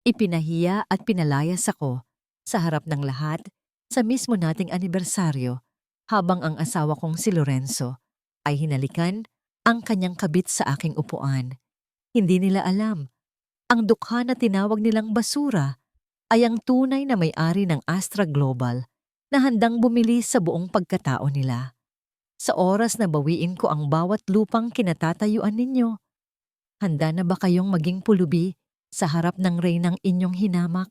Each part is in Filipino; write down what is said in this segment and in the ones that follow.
Ipinahiya at pinalayas ako sa harap ng lahat sa mismo nating anibersaryo habang ang asawa kong si Lorenzo ay hinalikan ang kanyang kabit sa aking upuan. Hindi nila alam, ang dukha na tinawag nilang basura ay ang tunay na may-ari ng Astra Global na handang bumili sa buong pagkatao nila. Sa oras na bawiin ko ang bawat lupang kinatatayuan ninyo, handa na ba kayong maging pulubi sa harap ng reynang inyong hinamak?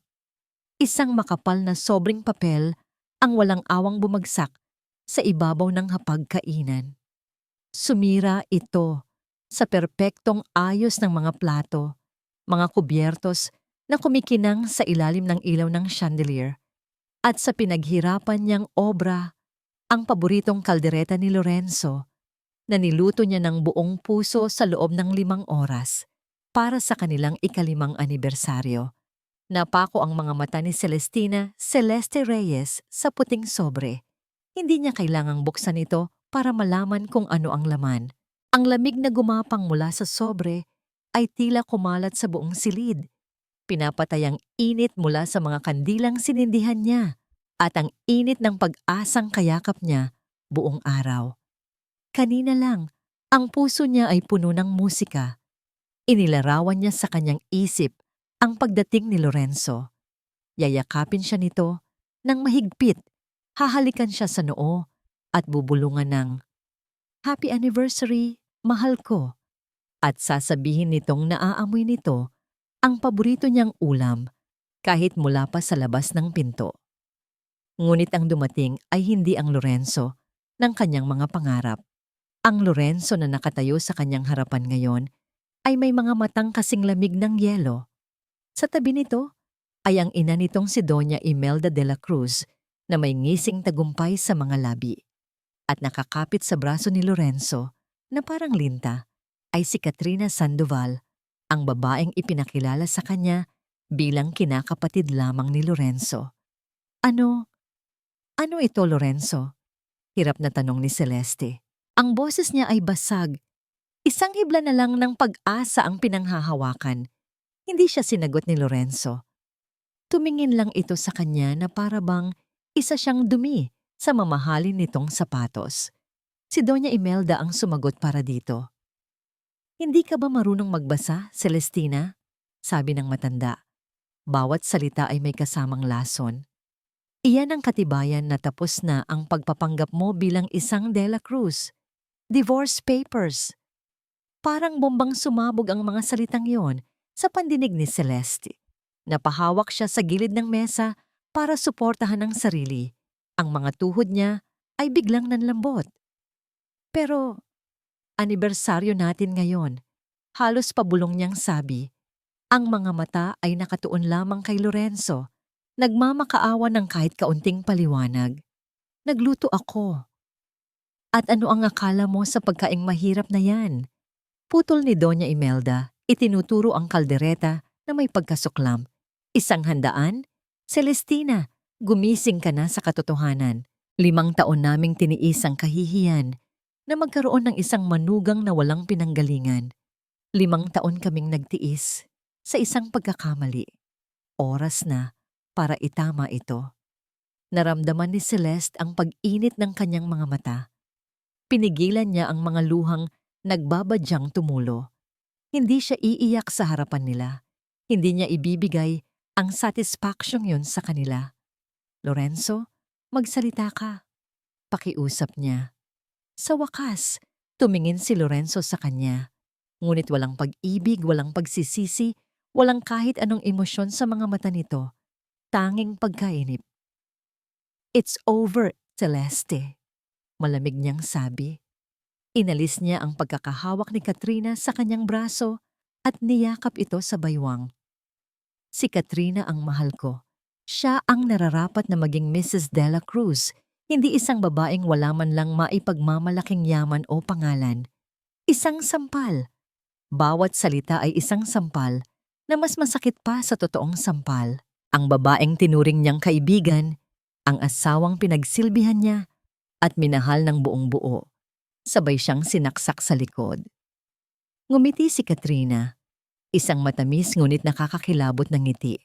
Isang makapal na sobrang papel ang walang awang bumagsak sa ibabaw ng hapagkainan. Sumira ito sa perpektong ayos ng mga plato, mga kubyertos na kumikinang sa ilalim ng ilaw ng chandelier, at sa pinaghirapan niyang obra, ang paboritong kaldereta ni Lorenzo na niluto niya ng buong puso sa loob ng 5 oras para sa kanilang ika-5 anibersaryo. Napako ang mga mata ni Celestina Celeste Reyes sa puting sobre. Hindi niya kailangang buksan ito para malaman kung ano ang laman. Ang lamig na gumapang mula sa sobre ay tila kumalat sa buong silid. Pinapatay ang init mula sa mga kandilang sinindihan niya at ang init ng pag-asang kayakap niya buong araw. Kanina lang, ang puso niya ay puno ng musika. Inilarawan niya sa kanyang isip ang pagdating ni Lorenzo. Yayakapin siya nito ng mahigpit, hahalikan siya sa noo at bubulungan ng, "Happy anniversary, mahal ko." At sasabihin nitong naaamoy nito ang paborito niyang ulam kahit mula pa sa labas ng pinto. Ngunit ang dumating ay hindi ang Lorenzo ng kanyang mga pangarap. Ang Lorenzo na nakatayo sa kanyang harapan ngayon ay may mga matang kasing lamig ng yelo. Sa tabi nito ay ang ina nitong si Doña Imelda de la Cruz na may ngising tagumpay sa mga labi. At nakakapit sa braso ni Lorenzo na parang linta ay si Katrina Sandoval, ang babaeng ipinakilala sa kanya bilang kinakapatid lamang ni Lorenzo. Ano? Ano ito, Lorenzo? Hirap na tanong ni Celeste. Ang boses niya ay basag. Isang hibla na lang ng pag-asa ang pinanghahawakan. Hindi siya sinagot ni Lorenzo. Tumingin lang ito sa kanya na para bang isa siyang dumi sa mamahalin nitong sapatos. Si Doña Imelda ang sumagot para dito. "Hindi ka ba marunong magbasa, Celestina?" Sabi ng matanda. Bawat salita ay may kasamang lason. Iyan ang katibayan na tapos na ang pagpapanggap mo bilang isang De La Cruz. Divorce papers. Parang bombang sumabog ang mga salitang yon sa pandinig ni Celeste. Napahawak siya sa gilid ng mesa para suportahan ang sarili. Ang mga tuhod niya ay biglang nanlambot. "Pero, anibersaryo natin ngayon." Halos pabulong niyang sabi. Ang mga mata ay nakatuon lamang kay Lorenzo. Nagmamakaawa ng kahit kaunting paliwanag. "Nagluto ako." "At ano ang akala mo sa pagkaing mahirap na yan?" Putol ni Doña Imelda, itinuturo ang kaldereta na may pagkasuklam. "Isang handaan? Celestina, gumising ka na sa katotohanan. 5 taon naming tiniis ang kahihiyan na magkaroon ng isang manugang na walang pinanggalingan. 5 taon kaming nagtiis sa isang pagkakamali. Oras na para itama ito." Naramdaman ni Celeste ang pag-init ng kanyang mga mata. Pinigilan niya ang mga luhang nagbabadyang tumulo. Hindi siya iiyak sa harapan nila. Hindi niya ibibigay ang satisfaction'ng yun sa kanila. "Lorenzo, magsalita ka." Pakiusap niya. Sa wakas, tumingin si Lorenzo sa kanya. Ngunit walang pag-ibig, walang pagsisisi, walang kahit anong emosyon sa mga mata nito. Tanging pagkainip. "It's over, Celeste." Malamig niyang sabi. Inalis niya ang pagkakahawak ni Katrina sa kanyang braso at niyakap ito sa baywang. "Si Katrina ang mahal ko. Siya ang nararapat na maging Mrs. De La Cruz, hindi isang babaeng wala man lang maipagmamalaking yaman o pangalan. Isang sampal." Bawat salita ay isang sampal na mas masakit pa sa totoong sampal. Ang babaeng tinuring niyang kaibigan, ang asawang pinagsilbihan niya at minahal ng buong buo. Sabay siyang sinaksak sa likod. Ngumiti si Katrina. Isang matamis ngunit nakakakilabot na ngiti.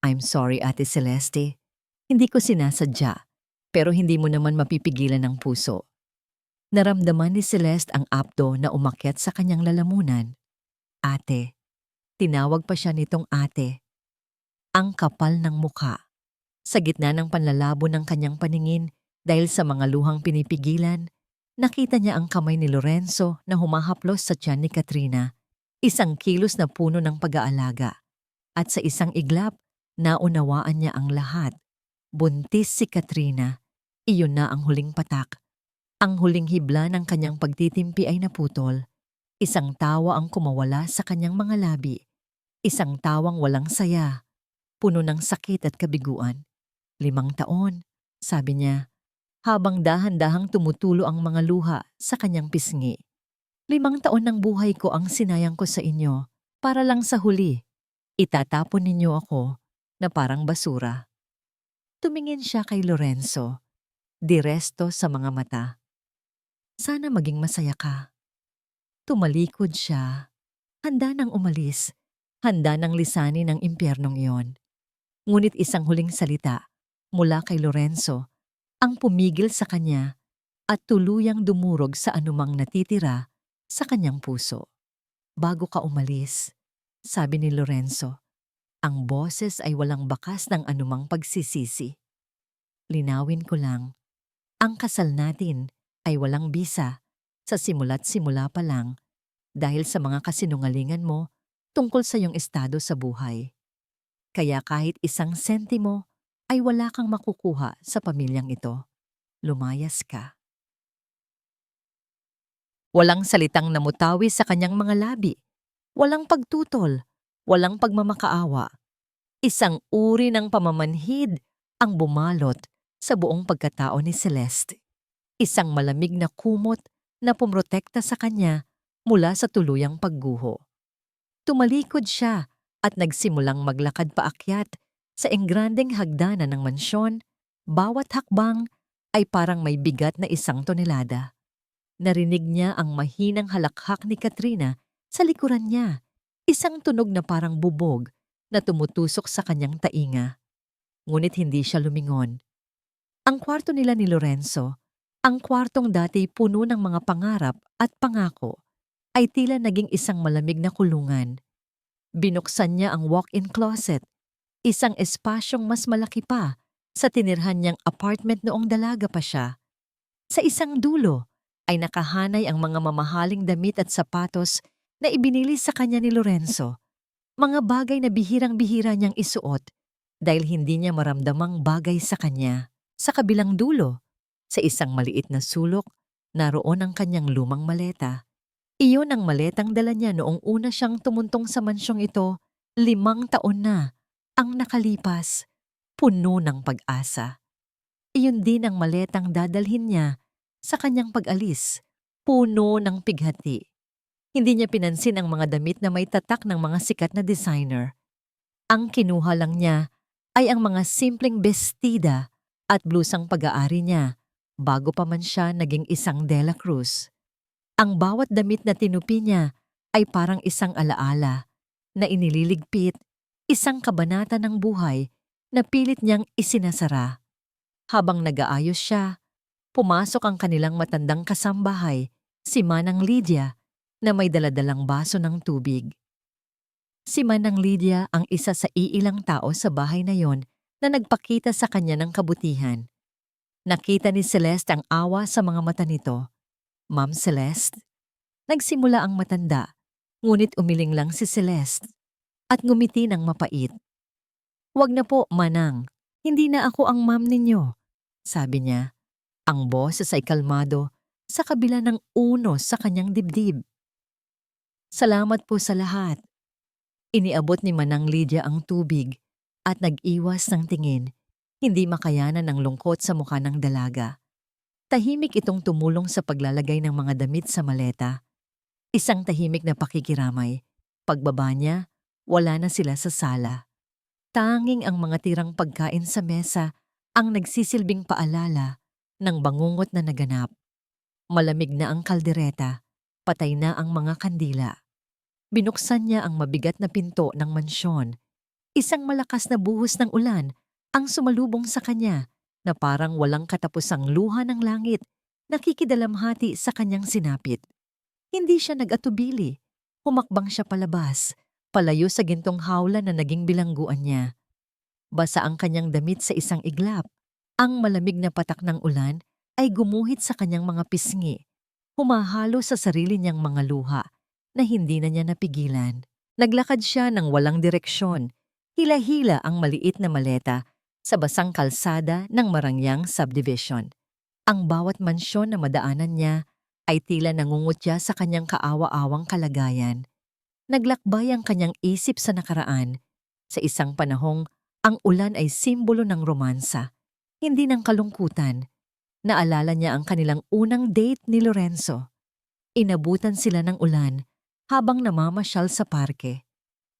I'm sorry, Ate Celeste. Hindi ko sinasadya, pero hindi mo naman mapipigilan ng puso. Naramdaman ni Celeste ang apdo na umakyat sa kanyang lalamunan. Ate. Tinawag pa siya nitong ate. Ang kapal ng muka. Sa gitna ng panlalabo ng kanyang paningin dahil sa mga luhang pinipigilan, nakita niya ang kamay ni Lorenzo na humahaplos sa tiyan ni Katrina, isang kilos na puno ng pag-aalaga. At sa isang iglap, naunawaan niya ang lahat. Buntis si Katrina. Iyon na ang huling patak. Ang huling hibla ng kanyang pagtitimpi ay naputol. Isang tawa ang kumawala sa kanyang mga labi. Isang tawang walang saya, puno ng sakit at kabiguan. 5 taon, sabi niya, habang dahan-dahang tumutulo ang mga luha sa kanyang pisngi. 5 taon ng buhay ko ang sinayang ko sa inyo, para lang sa huli. Itatapon ninyo ako na parang basura. Tumingin siya kay Lorenzo, diresto sa mga mata. Sana maging masaya ka. Tumalikod siya, handa nang umalis, handa nang lisanin ang impyernong iyon. Ngunit isang huling salita mula kay Lorenzo ang pumigil sa kanya at tuluyang dumurog sa anumang natitira sa kanyang puso. Bago ka umalis, sabi ni Lorenzo, ang boses ay walang bakas ng anumang pagsisisi. Linawin ko lang, ang kasal natin ay walang bisa sa simula't simula pa lang dahil sa mga kasinungalingan mo tungkol sa iyong estado sa buhay. Kaya kahit 1 sentimo ay wala kang makukuha sa pamilyang ito. Lumayas ka. Walang salitang namutawi sa kanyang mga labi. Walang pagtutol. Walang pagmamakaawa. Isang uri ng pamamanhid ang bumalot sa buong pagkatao ni Celeste. Isang malamig na kumot na pumrotekta sa kanya mula sa tuluyang pagguho. Tumalikod siya at nagsimulang maglakad paakyat sa engrandeng hagdanan ng mansyon. Bawat hakbang ay parang may bigat na 1 tonelada. Narinig niya ang mahinang halakhak ni Katrina sa likuran niya, isang tunog na parang bubog na tumutusok sa kanyang tainga. Ngunit hindi siya lumingon. Ang kwarto nila ni Lorenzo, ang kwartong dati puno ng mga pangarap at pangako, ay tila naging isang malamig na kulungan. Binuksan niya ang walk-in closet, isang espasyong mas malaki pa sa tinirhan niyang apartment noong dalaga pa siya. Sa isang dulo ay nakahanay ang mga mamahaling damit at sapatos na ibinili sa kanya ni Lorenzo, mga bagay na bihirang-bihira niyang isuot dahil hindi niya maramdamang bagay sa kanya. Sa kabilang dulo, sa isang maliit na sulok, naroon ang kanyang lumang maleta. Iyon ang maletang dala niya noong una siyang tumuntong sa mansyong ito. 5 taon na ang nakalipas, puno ng pag-asa. Iyon din ang maletang dadalhin niya sa kanyang pag-alis, puno ng pighati. Hindi niya pinansin ang mga damit na may tatak ng mga sikat na designer. Ang kinuha lang niya ay ang mga simpleng bestida at blusang pag-aari niya bago pa man siya naging isang De La Cruz. Ang bawat damit na tinupi niya ay parang isang alaala na inililigpit, isang kabanata ng buhay na pilit niyang isinasara. Habang nag-aayos siya, pumasok ang kanilang matandang kasambahay, si Manang Lydia, na may daladalang baso ng tubig. Si Manang Lydia ang isa sa iilang tao sa bahay na yon na nagpakita sa kanya ng kabutihan. Nakita ni Celeste ang awa sa mga mata nito. Ma'am Celeste? Nagsimula ang matanda, ngunit umiling lang si Celeste at ngumiti ng mapait. Wag na po, Manang. Hindi na ako ang ma'am ninyo, sabi niya. Ang boses ay kalmado sa kabila ng unos sa kanyang dibdib. Salamat po sa lahat. Iniabot ni Manang Lydia ang tubig at nag-iwas ng tingin, hindi makayanan ng lungkot sa mukha ng dalaga. Tahimik itong tumulong sa paglalagay ng mga damit sa maleta. Isang tahimik na pakikiramay. Pagbaba niya, wala na sila sa sala. Tanging ang mga tirang pagkain sa mesa ang nagsisilbing paalala ng bangungot na naganap. Malamig na ang kaldereta, patay na ang mga kandila. Binuksan niya ang mabigat na pinto ng mansyon. Isang malakas na buhos ng ulan ang sumalubong sa kanya na parang walang katapusang luha ng langit, nakikidalamhati sa kanyang sinapit. Hindi siya nag-atubili. Humakbang siya palabas, palayo sa gintong hawla na naging bilangguan niya. Basa ang kanyang damit sa isang iglap. Ang malamig na patak ng ulan ay gumuhit sa kanyang mga pisngi, humahalo sa sarili niyang mga luha na hindi na niya napigilan. Naglakad siya ng walang direksyon, hila-hila ang maliit na maleta sa basang kalsada ng Marangyang Subdivision. Ang bawat mansyon na madaanan niya ay tila nangungutya sa kanyang kaawa-awang kalagayan. Naglakbay ang kanyang isip sa nakaraan. Sa isang panahong, ang ulan ay simbolo ng romansa, hindi ng kalungkutan. Naalala niya ang kanilang unang date ni Lorenzo. Inabutan sila ng ulan habang namamasyal sa parke.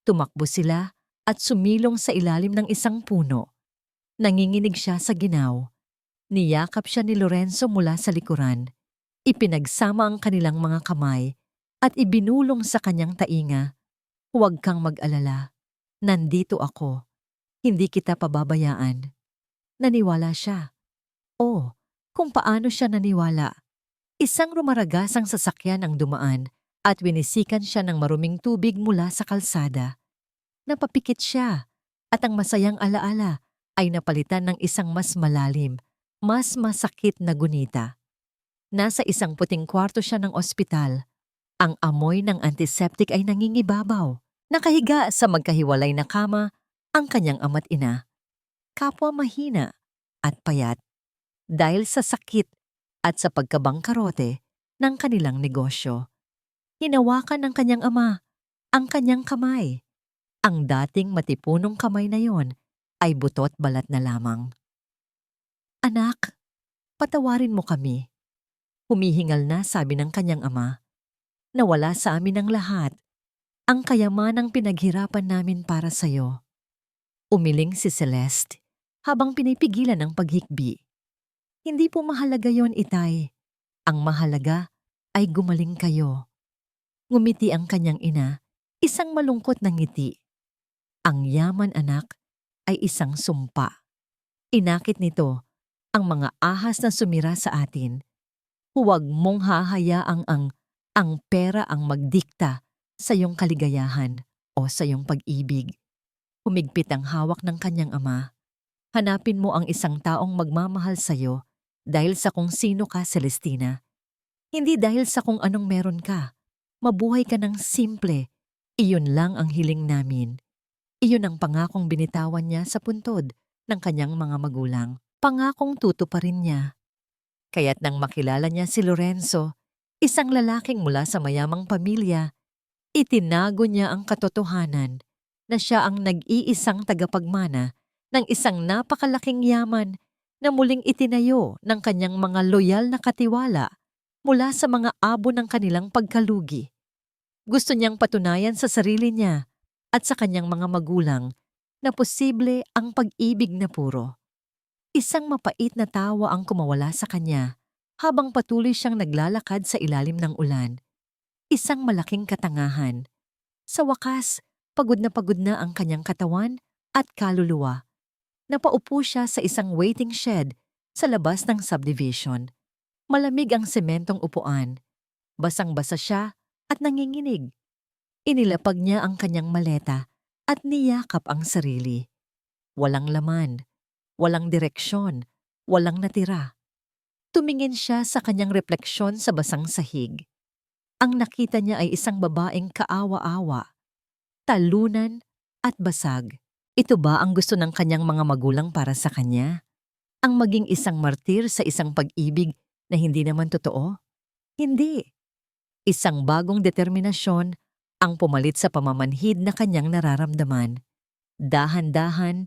Tumakbo sila at sumilong sa ilalim ng isang puno. Nanginginig siya sa ginaw. Niyakap siya ni Lorenzo mula sa likuran. Ipinagsama ang kanilang mga kamay at ibinulong sa kanyang tainga. Huwag kang mag-alala. Nandito ako. Hindi kita pababayaan. Naniwala siya. Oh, kung paano siya naniwala. Isang rumaragasang sasakyan ang dumaan at winisikan siya ng maruming tubig mula sa kalsada. Napapikit siya at ang masayang alaala ay napalitan ng isang mas malalim, mas masakit na gunita. Nasa isang puting kwarto siya ng ospital. Ang amoy ng antiseptic ay nangingibabaw. Nakahiga sa magkahiwalay na kama ang kanyang ama't ina. Kapwa mahina at payat dahil sa sakit at sa pagkabangkarote ng kanilang negosyo. Hinawakan ng kanyang ama ang kanyang kamay. Ang dating matipunong kamay na yon ay butot balat na lamang. Anak, patawarin mo kami. Humihingal na sabi ng kanyang ama. Nawala sa amin ang lahat. Ang kayamanang pinaghirapan namin para sa'yo. Umiling si Celeste habang pinipigilan ang paghikbi. Hindi po mahalaga yon, itay. Ang mahalaga ay gumaling kayo. Ngumiti ang kanyang ina, isang malungkot na ngiti. Ang yaman, anak, ay isang sumpa. Inakit nito ang mga ahas na sumira sa atin. Huwag mong hahayaang ang pera ang magdikta sa iyong kaligayahan o sa iyong pag-ibig. Humigpit ang hawak ng kanyang ama. Hanapin mo ang isang taong magmamahal sa iyo dahil sa kung sino ka, Celestina. Hindi dahil sa kung anong meron ka. Mabuhay ka ng simple. Iyon lang ang hiling namin. Iyon ang pangakong binitawan niya sa puntod ng kanyang mga magulang. Pangakong tutuparin niya. Kaya't nang makilala niya si Lorenzo, isang lalaking mula sa mayamang pamilya, itinago niya ang katotohanan na siya ang nag-iisang tagapagmana ng isang napakalaking yaman na muling itinayo ng kanyang mga loyal na katiwala mula sa mga abo ng kanilang pagkalugi. Gusto niyang patunayan sa sarili niya at sa kanyang mga magulang na posible ang pag-ibig na puro. Isang mapait na tawa ang kumawala sa kanya habang patuloy siyang naglalakad sa ilalim ng ulan. Isang malaking katangahan. Sa wakas, pagod na ang kanyang katawan at kaluluwa. Napaupo siya sa isang waiting shed sa labas ng subdivision. Malamig ang sementong upuan. Basang-basa siya at nanginginig. Inilapag niya ang kanyang maleta at niyakap ang sarili. Walang laman. Walang direksyon, walang natira. Tumingin siya sa kanyang refleksyon sa basang sahig. Ang nakita niya ay isang babaeng kaawa-awa, talunan at basag. Ito ba ang gusto ng kanyang mga magulang para sa kanya? Ang maging isang martir sa isang pag-ibig na hindi naman totoo? Hindi. Isang bagong determinasyon ang pumalit sa pamamanhid na kanyang nararamdaman. Dahan-dahan,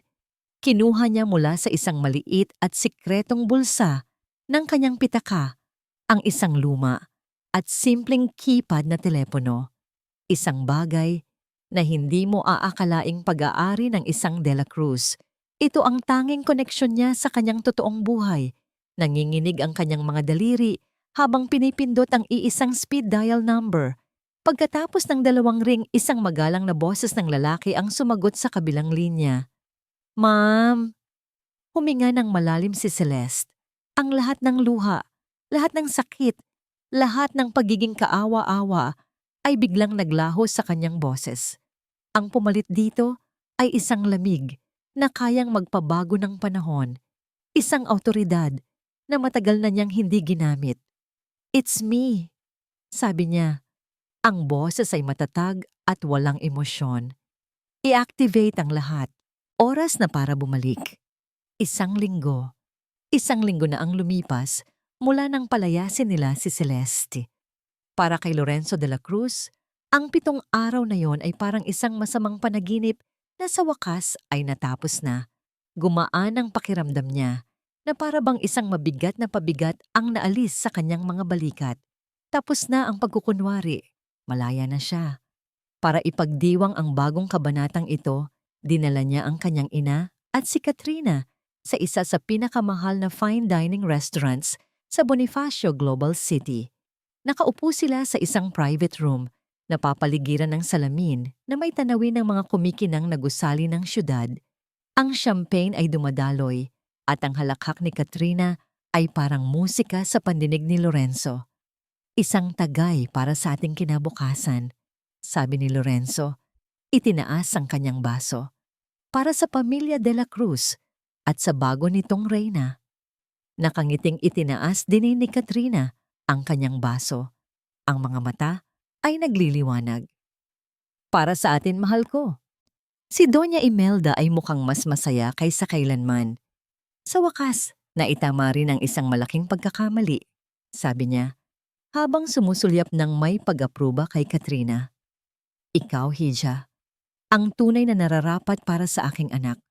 kinuha niya mula sa isang maliit at sikretong bulsa ng kanyang pitaka ang isang luma at simpleng keypad na telepono. Isang bagay na hindi mo aakalaing pag-aari ng isang De La Cruz. Ito ang tanging koneksyon niya sa kanyang totoong buhay. Nanginginig ang kanyang mga daliri habang pinipindot ang iisang speed dial number. Pagkatapos ng 2 ring, isang magalang na boses ng lalaki ang sumagot sa kabilang linya. Ma'am, huminga ng malalim si Celeste. Ang lahat ng luha, lahat ng sakit, lahat ng pagiging kaawa-awa ay biglang naglaho sa kanyang boses. Ang pumalit dito ay isang lamig na kayang magpabago ng panahon, isang awtoridad na matagal na niyang hindi ginamit. It's me, sabi niya. Ang boses ay matatag at walang emosyon. I-activate ang lahat. Oras na para bumalik. 1 linggo. 1 linggo na ang lumipas mula nang palayasin nila si Celeste. Para kay Lorenzo de la Cruz, ang 7 araw na yon ay parang isang masamang panaginip na sa wakas ay natapos na. Gumaan ang pakiramdam niya na para bang isang mabigat na pabigat ang naalis sa kanyang mga balikat. Tapos na ang pagkukunwari. Malaya na siya. Para ipagdiwang ang bagong kabanatang ito, dinala niya ang kanyang ina at si Katrina sa isa sa pinakamahal na fine dining restaurants sa Bonifacio Global City. Nakaupo sila sa isang private room, napapaligiran ng salamin na may tanawin ng mga kumikinang na gusali ng syudad. Ang champagne ay dumadaloy at ang halakhak ni Katrina ay parang musika sa pandinig ni Lorenzo. Isang tagay para sa ating kinabukasan, sabi ni Lorenzo. Itinaas ang kanyang baso. Para sa pamilya de la Cruz at sa bago nitong reyna. Nakangiting itinaas din ni Katrina ang kanyang baso. Ang mga mata ay nagliliwanag. Para sa atin, mahal ko. Si Doña Imelda ay mukhang mas masaya kaysa kailanman. Sa wakas, naitama rin ang isang malaking pagkakamali, sabi niya, habang sumusulyap ng may pag-aproba kay Katrina. Ikaw, Hija, ang tunay na nararapat para sa aking anak.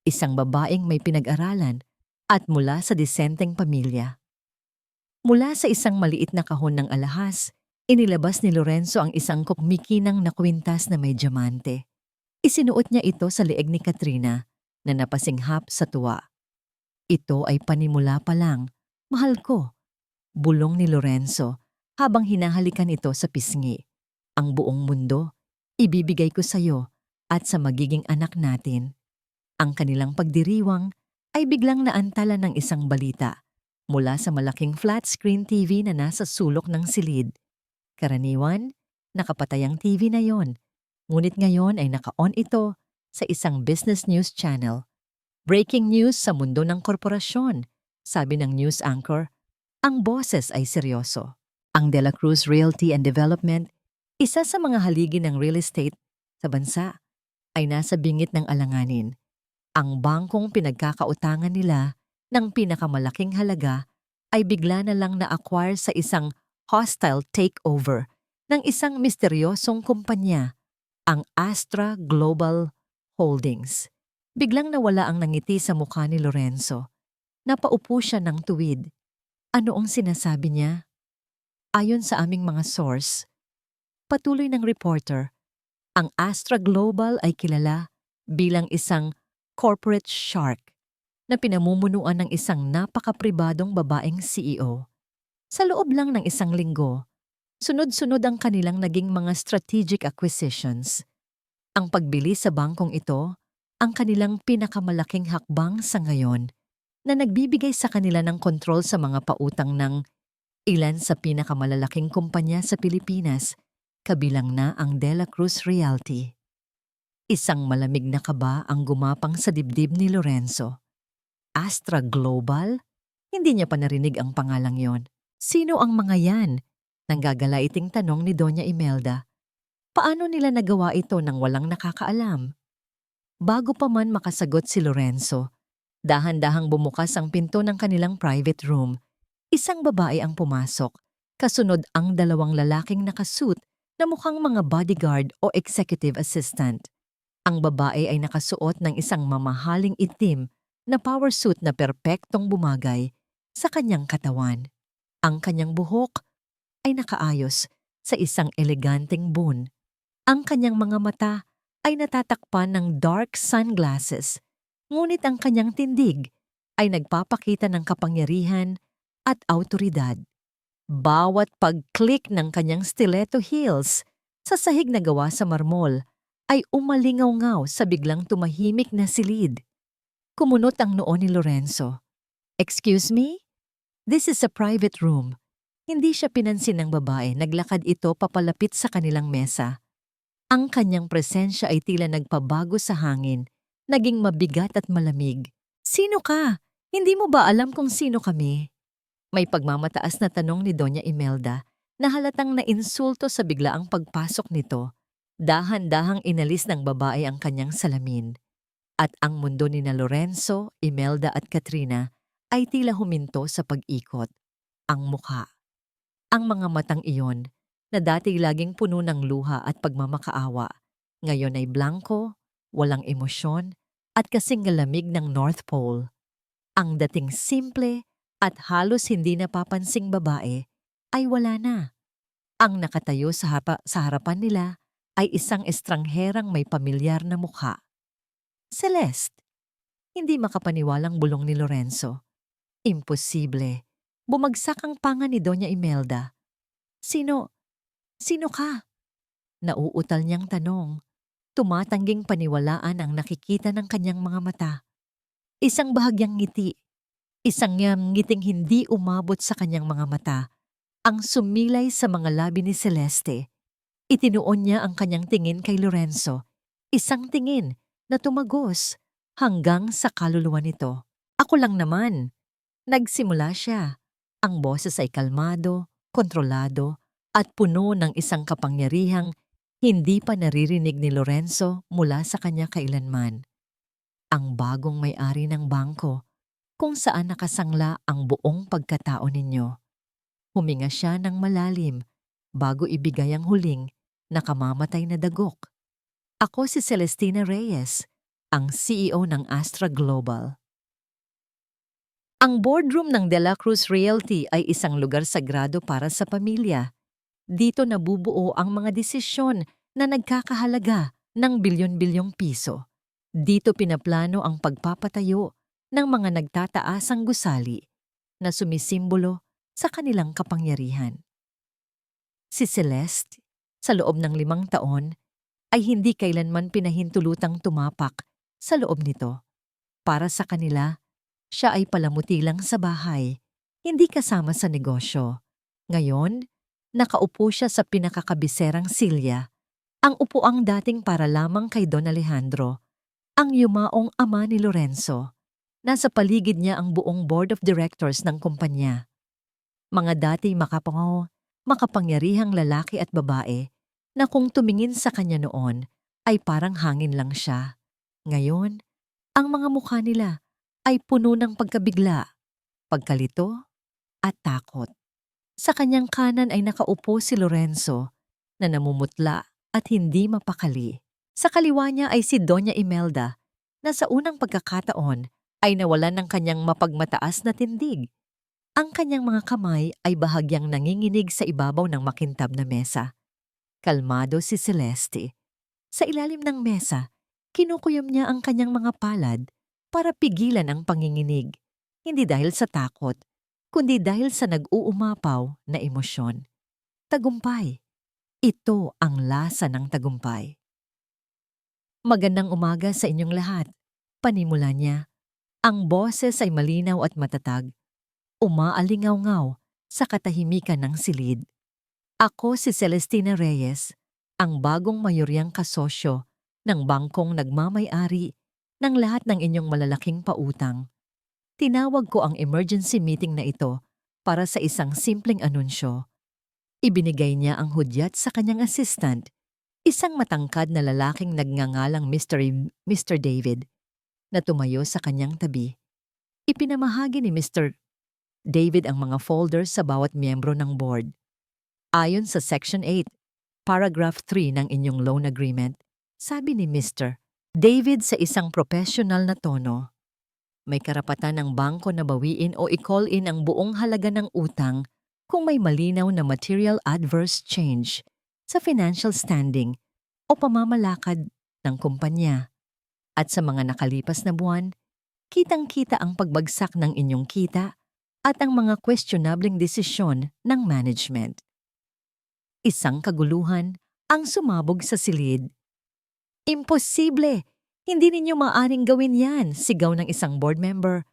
Isang babaeng may pinag-aralan at mula sa disenteng pamilya. Mula sa isang maliit na kahon ng alahas, inilabas ni Lorenzo ang isang kukmikinang na kwintas na may diamante. Isinuot niya ito sa leeg ni Katrina na napasinghap sa tuwa. Ito ay panimula pa lang, mahal ko. Bulong ni Lorenzo habang hinahalikan ito sa pisngi. Ang buong mundo, ibibigay ko sa iyo at sa magiging anak natin. Ang kanilang pagdiriwang ay biglang naantala ng isang balita mula sa malaking flat-screen TV na nasa sulok ng silid. Karaniwan, nakapatay ang TV na yon. Ngunit ngayon ay naka-on ito sa isang business news channel. Breaking news sa mundo ng korporasyon, sabi ng news anchor. Ang boses ay seryoso. Ang De La Cruz Realty and Development, isa sa mga haligi ng real estate sa bansa, ay nasa bingit ng alanganin. Ang bangkong pinagkakautangan nila ng pinakamalaking halaga ay bigla na lang na-acquire sa isang hostile takeover ng isang misteryosong kumpanya, ang Astra Global Holdings. Biglang nawala ang nangiti sa mukha ni Lorenzo. Napaupo siya ng tuwid. Ano ang sinasabi niya? Ayon sa aming mga source, patuloy ng reporter, ang Astra Global ay kilala bilang isang corporate shark na pinamumunuan ng isang napakapribadong babaeng CEO. Sa loob lang ng 1 linggo, sunod-sunod ang kanilang naging mga strategic acquisitions. Ang pagbili sa bangkong ito, ang kanilang pinakamalaking hakbang sa ngayon, na nagbibigay sa kanila ng kontrol sa mga pautang ng ilan sa pinakamalalaking kumpanya sa Pilipinas, kabilang na ang De La Cruz Realty. Isang malamig na kaba ang gumapang sa dibdib ni Lorenzo. Astra Global? Hindi niya pa narinig ang pangalang yon. Sino ang mga yan? Nanggagalaiting tanong ni Doña Imelda. Paano nila nagawa ito nang walang nakakaalam? Bago pa man makasagot si Lorenzo, dahan-dahang bumukas ang pinto ng kanilang private room. Isang babae ang pumasok, kasunod ang 2 lalaking nakasuit na mukhang mga bodyguard o executive assistant. Ang babae ay nakasuot ng isang mamahaling itim na power suit na perpektong bumagay sa kanyang katawan. Ang kanyang buhok ay nakaayos sa isang eleganteng bun. Ang kanyang mga mata ay natatakpan ng dark sunglasses, ngunit ang kanyang tindig ay nagpapakita ng kapangyarihan at awtoridad. Bawat pag-click ng kanyang stiletto heels sa sahig na gawa sa marmol ay umalingaw-ngaw sa biglang tumahimik na silid. Kumunot ang noo ni Lorenzo. "Excuse me? This is a private room." Hindi siya pinansin ng babae, naglakad ito papalapit sa kanilang mesa. Ang kanyang presensya ay tila nagpabago sa hangin, naging mabigat at malamig. "Sino ka? Hindi mo ba alam kung sino kami?" May pagmamataas na tanong ni Doña Imelda na halatang nainsulto sa biglaang pagpasok nito. Dahan-dahang inalis ng babae ang kanyang salamin. At ang mundo ni na Lorenzo, Imelda at Katrina ay tila huminto sa pag-ikot. Ang mukha. Ang mga matang iyon, na dati laging puno ng luha at pagmamakaawa, ngayon ay blanko, walang emosyon, at kasing lamig ng North Pole. Ang dating simple at halos hindi napapansing babae ay wala na. Ang nakatayo sa harapan nila ay isang estrangherang may pamilyar na mukha. Celeste. Hindi makapaniwalang bulong ni Lorenzo. Imposible. Bumagsak ang panga ni Doña Imelda. Sino ka?" Nauutal niyang tanong. Tumatangging paniwalaan ang nakikita ng kanyang mga mata. Isang bahagyang ngiti. Isang ngiting hindi umabot sa kanyang mga mata. Ang sumilay sa mga labi ni Celeste. Itinuon niya ang kanyang tingin kay Lorenzo. Isang tingin na tumagos hanggang sa kaluluwa nito. "Ako lang naman." Nagsimula siya. Ang boses ay kalmado, kontrolado, at puno ng isang kapangyarihang hindi pa naririnig ni Lorenzo mula sa kanya kailanman. Ang bagong may-ari ng bangko kung saan nakasangla ang buong pagkatao ninyo. Huminga siya ng malalim bago ibigay ang huling nakamamatay na dagok. "Ako si Celestina Reyes, ang CEO ng Astra Global." Ang boardroom ng De La Cruz Realty ay isang lugar sagrado para sa pamilya. Dito nabubuo ang mga desisyon na nagkakahalaga ng bilyon-bilyong piso. Dito pinaplano ang pagpapatayo ng mga nagtataasang gusali na sumisimbolo sa kanilang kapangyarihan. Si Celeste, sa loob ng 5 taon, ay hindi kailanman pinahintulutang tumapak sa loob nito. Para sa kanila, siya ay palamuti lang sa bahay, hindi kasama sa negosyo. Ngayon, nakaupo siya sa pinakakabiserang silya, ang upuang dating para lamang kay Don Alejandro, ang yumaong ama ni Lorenzo. Nasa paligid niya ang buong board of directors ng kumpanya. Mga dati makapangyarihang lalaki at babae na kung tumingin sa kanya noon ay parang hangin lang siya. Ngayon, ang mga mukha nila ay puno ng pagkabigla, pagkalito at takot. Sa kanyang kanan ay nakaupo si Lorenzo na namumutla at hindi mapakali. Sa kaliwa niya ay si Doña Imelda na sa unang pagkakataon ay nawalan ng kanyang mapagmataas na tindig. Ang kanyang mga kamay ay bahagyang nanginginig sa ibabaw ng makintab na mesa. Kalmado si Celeste. Sa ilalim ng mesa, kinukuyom niya ang kanyang mga palad para pigilan ang panginginig, hindi dahil sa takot, kundi dahil sa nag-uumapaw na emosyon. Tagumpay. Ito ang lasa ng tagumpay. "Magandang umaga sa inyong lahat," panimula niya. Ang boses ay malinaw at matatag, umaalingaw-ngaw sa katahimikan ng silid. "Ako si Celestina Reyes, ang bagong mayoryang kasosyo ng bangkong nagmamay-ari ng lahat ng inyong malalaking pautang. Tinawag ko ang emergency meeting na ito para sa isang simpleng anunsyo." Ibinigay niya ang hudyat sa kanyang assistant, isang matangkad na lalaking nagngangalang Mr. David, na tumayo sa kanyang tabi. Ipinamahagi ni Mr. David ang mga folders sa bawat miyembro ng board. "Ayon sa Section 8, Paragraph 3 ng inyong loan agreement," sabi ni Mr. David sa isang professional na tono, "may karapatan ng bangko na bawiin o i-call in ang buong halaga ng utang kung may malinaw na material adverse change sa financial standing o pamamalakad ng kumpanya. At sa mga nakalipas na buwan, kitang-kita ang pagbagsak ng inyong kita at ang mga questionableng desisyon ng management. Isang kaguluhan ang sumabog sa silid. Imposible! Hindi ninyo maaring gawin yan, sigaw ng isang board member.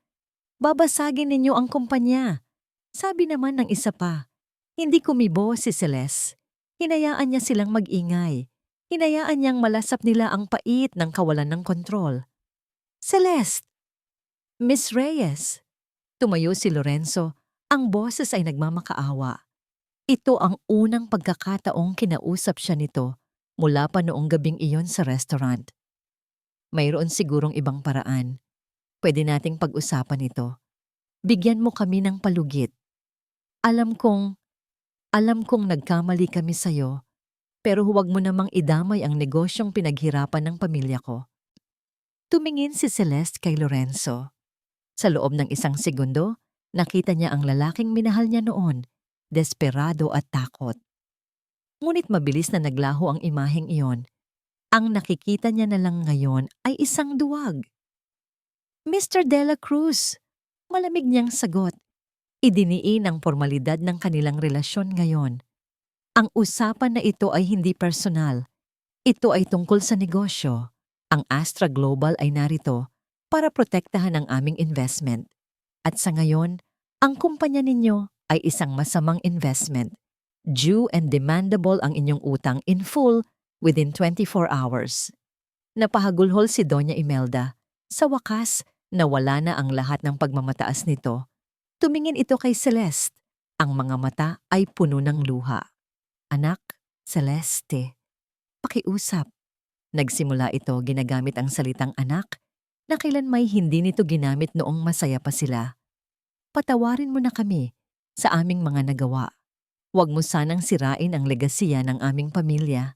Babasagin ninyo ang kumpanya. Sabi naman ng isa pa. Hindi kumibo si Celeste. Hinayaan niya silang mag-ingay. Hinayaan niyang malasap nila ang pait ng kawalan ng kontrol. Celeste! Miss Reyes! Tumayo si Lorenzo. Ang boses ay nagmamakaawa. Ito ang unang pagkakataong kinausap siya nito mula pa noong gabing iyon sa restaurant. Mayroon sigurong ibang paraan. Pwede nating pag-usapan ito. Bigyan mo kami ng palugit. Alam kong nagkamali kami sa'yo, pero huwag mo namang idamay ang negosyong pinaghirapan ng pamilya ko. Tumingin si Celeste kay Lorenzo. Sa loob ng isang segundo, nakita niya ang lalaking minahal niya noon, desperado at takot. Ngunit mabilis na naglaho ang imaheng iyon. Ang nakikita niya na lang ngayon ay isang duwag. Mr. Dela Cruz, malamig niyang sagot. Idiniin ang formalidad ng kanilang relasyon ngayon. Ang usapan na ito ay hindi personal. Ito ay tungkol sa negosyo. Ang Astra Global ay narito para protektahan ang aming investment. At sa ngayon, ang kumpanya ninyo ay isang masamang investment. Due and demandable ang inyong utang in full within 24 hours. Napahagulhol si Doña Imelda. Sa wakas, nawala na ang lahat ng pagmamataas nito. Tumingin ito kay Celeste. Ang mga mata ay puno ng luha. Anak, Celeste, pakiusap. Nagsimula ito ginagamit ang salitang anak na kailanmay hindi nito ginamit noong masaya pa sila. Patawarin mo na kami sa aming mga nagawa. Huwag mo sanang sirain ang legasiya ng aming pamilya.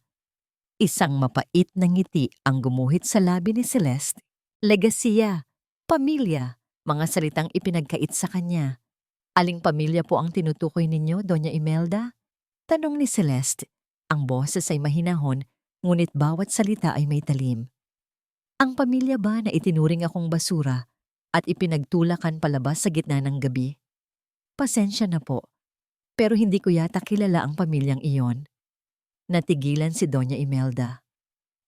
Isang mapait na ngiti ang gumuhit sa labi ni Celeste. Legasiya, pamilya, mga salitang ipinagkait sa kanya. Aling pamilya po ang tinutukoy ninyo, Doña Imelda? Tanong ni Celeste. Ang boses ay mahinahon, ngunit bawat salita ay may talim. Ang pamilya ba na itinuring akong basura at ipinagtulakan palabas sa gitna ng gabi? Pasensya na po, pero hindi ko yata kilala ang pamilyang iyon. Natigilan si Doña Imelda.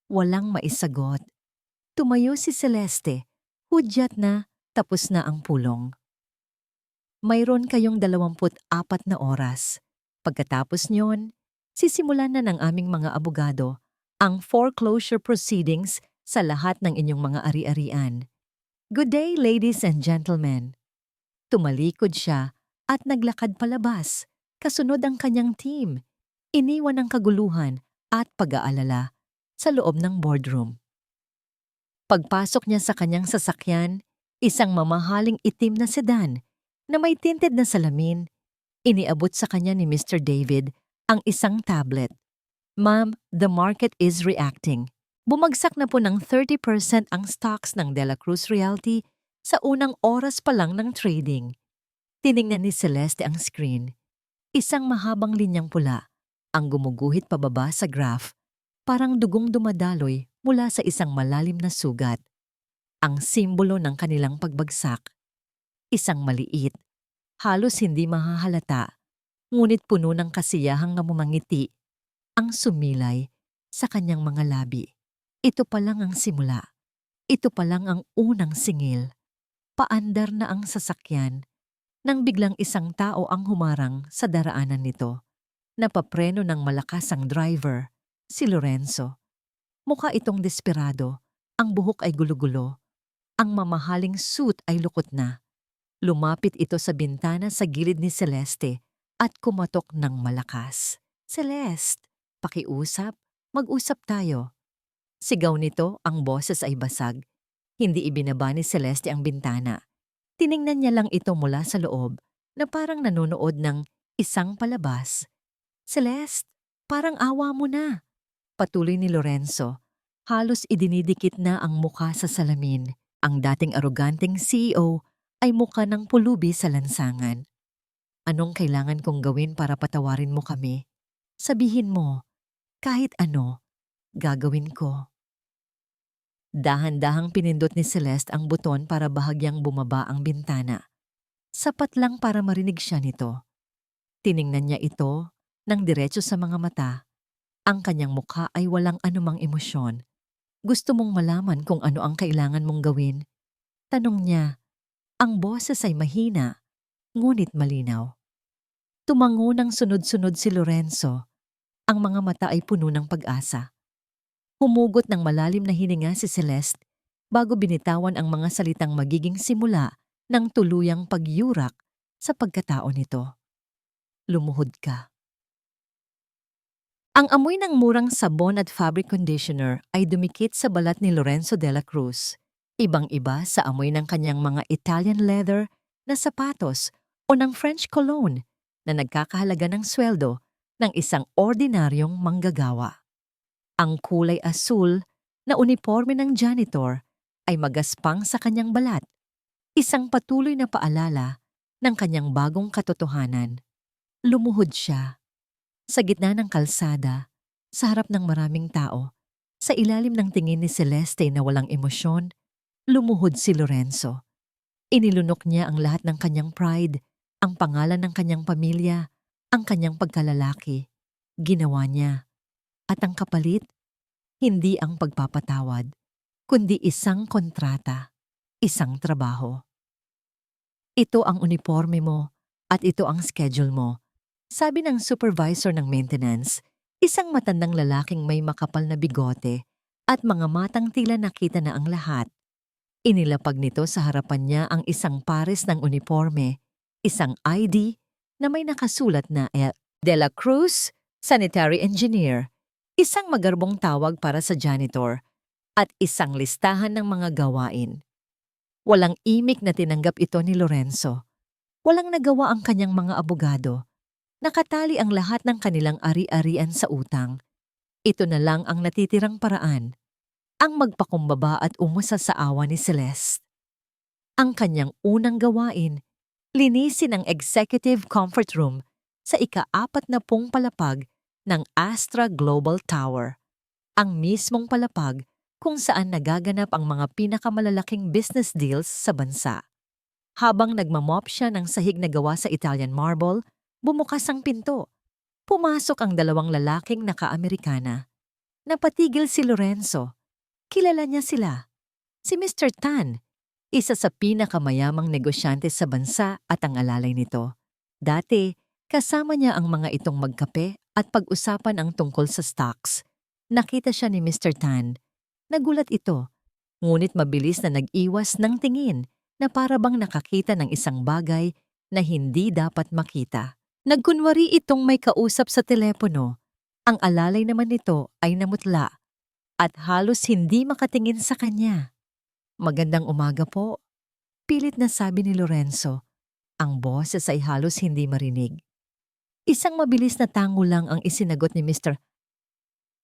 Walang maisagot. Tumayo si Celeste. Hudyat na, tapos na ang pulong. Mayroon kayong 24 na oras. Pagkatapos niyon, sisimulan na ng aming mga abogado ang foreclosure proceedings sa lahat ng inyong mga ari-arian. Good day, ladies and gentlemen. Tumalikod siya at naglakad palabas. Kasunod ang kanyang team. Iniwan ang kaguluhan at pag-aalala sa loob ng boardroom. Pagpasok niya sa kanyang sasakyan, isang mamahaling itim na sedan na may tinted na salamin, iniabot sa kanya ni Mr. David ang isang tablet. Ma'am, the market is reacting. Bumagsak na po ng 30% ang stocks ng Dela Cruz Realty sa unang oras pa lang ng trading. Tiningnan ni Celeste ang screen. Isang mahabang linyang pula ang gumuguhit pababa sa graph, parang dugong dumadaloy mula sa isang malalim na sugat. Ang simbolo ng kanilang pagbagsak. Isang maliit, halos hindi mahahalata, ngunit puno ng kasiyahang namumangiti, ang sumilay sa kanyang mga labi. Ito pa lang ang simula. Ito pa lang ang unang singil. Paandar na ang sasakyan nang biglang isang tao ang humarang sa daraanan nito. Napapreno ng malakas ang driver, si Lorenzo. Mukha itong desperado, ang buhok ay gulo-gulo. Ang mamahaling suit ay lukot na. Lumapit ito sa bintana sa gilid ni Celeste at kumatok ng malakas. Celeste, pakiusap, mag-usap tayo. Sigaw nito, ang boses ay basag. Hindi ibinaba ni Celeste ang bintana. Tiningnan niya lang ito mula sa loob na parang nanonood ng isang palabas. Celeste, parang awa mo na. Patuloy ni Lorenzo. Halos idinidikit na ang mukha sa salamin. Ang dating aroganteng CEO ay mukha ng pulubi sa lansangan. Anong kailangan kong gawin para patawarin mo kami? Sabihin mo, kahit ano, gagawin ko. Dahan-dahang pinindot ni Celeste ang buton para bahagyang bumaba ang bintana. Sapat lang para marinig siya nito. Tiningnan niya ito ng diretso sa mga mata. Ang kanyang mukha ay walang anumang emosyon. Gusto mong malaman kung ano ang kailangan mong gawin? Tanong niya. Ang boses ay mahina, ngunit malinaw. Tumango ng sunod-sunod si Lorenzo. Ang mga mata ay puno ng pag-asa. Humugot ng malalim na hininga si Celeste bago binitawan ang mga salitang magiging simula ng tuluyang pagyurak sa pagkatao nito. Lumuhod ka. Ang amoy ng murang sabon at fabric conditioner ay dumikit sa balat ni Lorenzo de la Cruz. Ibang-iba sa amoy ng kanyang mga Italian leather na sapatos o ng French cologne na nagkakahalaga ng sweldo ng isang ordinaryong manggagawa. Ang kulay asul na uniforme ng janitor ay magaspang sa kanyang balat, isang patuloy na paalala ng kanyang bagong katotohanan. Lumuhod siya. Sa gitna ng kalsada, sa harap ng maraming tao, sa ilalim ng tingin ni Celeste na walang emosyon, lumuhod si Lorenzo. Inilunok niya ang lahat ng kanyang pride, ang pangalan ng kanyang pamilya, ang kanyang pagkalalaki. Ginawa niya. At ang kapalit, hindi ang pagpapatawad, kundi isang kontrata, isang trabaho. Ito ang uniforme mo at ito ang schedule mo. Sabi ng supervisor ng maintenance, isang matandang lalaking may makapal na bigote at mga matang tila nakita na ang lahat. Inilapag nito sa harapan niya ang isang pares ng uniforme, isang ID na may nakasulat na De La Cruz, Sanitary Engineer, isang magarbong tawag para sa janitor, at isang listahan ng mga gawain. Walang imik na tinanggap ito ni Lorenzo. Walang nagawa ang kanyang mga abogado. Nakatali ang lahat ng kanilang ari-arian sa utang. Ito na lang ang natitirang paraan, ang magpakumbaba at umusa sa awa ni Celeste. Ang kanyang unang gawain, linisin ang executive comfort room sa ika-40 palapag ng Astra Global Tower, ang mismong palapag kung saan nagaganap ang mga pinakamalalaking business deals sa bansa. Habang nagmamop siya ng sahig na gawa sa Italian marble, bumukas ang pinto. Pumasok ang dalawang lalaking naka-Amerikana. Napatigil si Lorenzo. Kilala niya sila. Si Mr. Tan, isa sa pinakamayamang negosyante sa bansa at ang alalay nito. Dati, kasama niya ang mga itong magkape at pag-usapan ang tungkol sa stocks. Nakita siya ni Mr. Tan. Nagulat ito, ngunit mabilis na nag-iwas ng tingin na para bang nakakita ng isang bagay na hindi dapat makita. Nagkunwari itong may kausap sa telepono. Ang alalay naman nito ay namutla at halos hindi makatingin sa kanya. Magandang umaga po, pilit na sabi ni Lorenzo. Ang boses ay halos hindi marinig. Isang mabilis na tango lang ang isinagot ni Mr.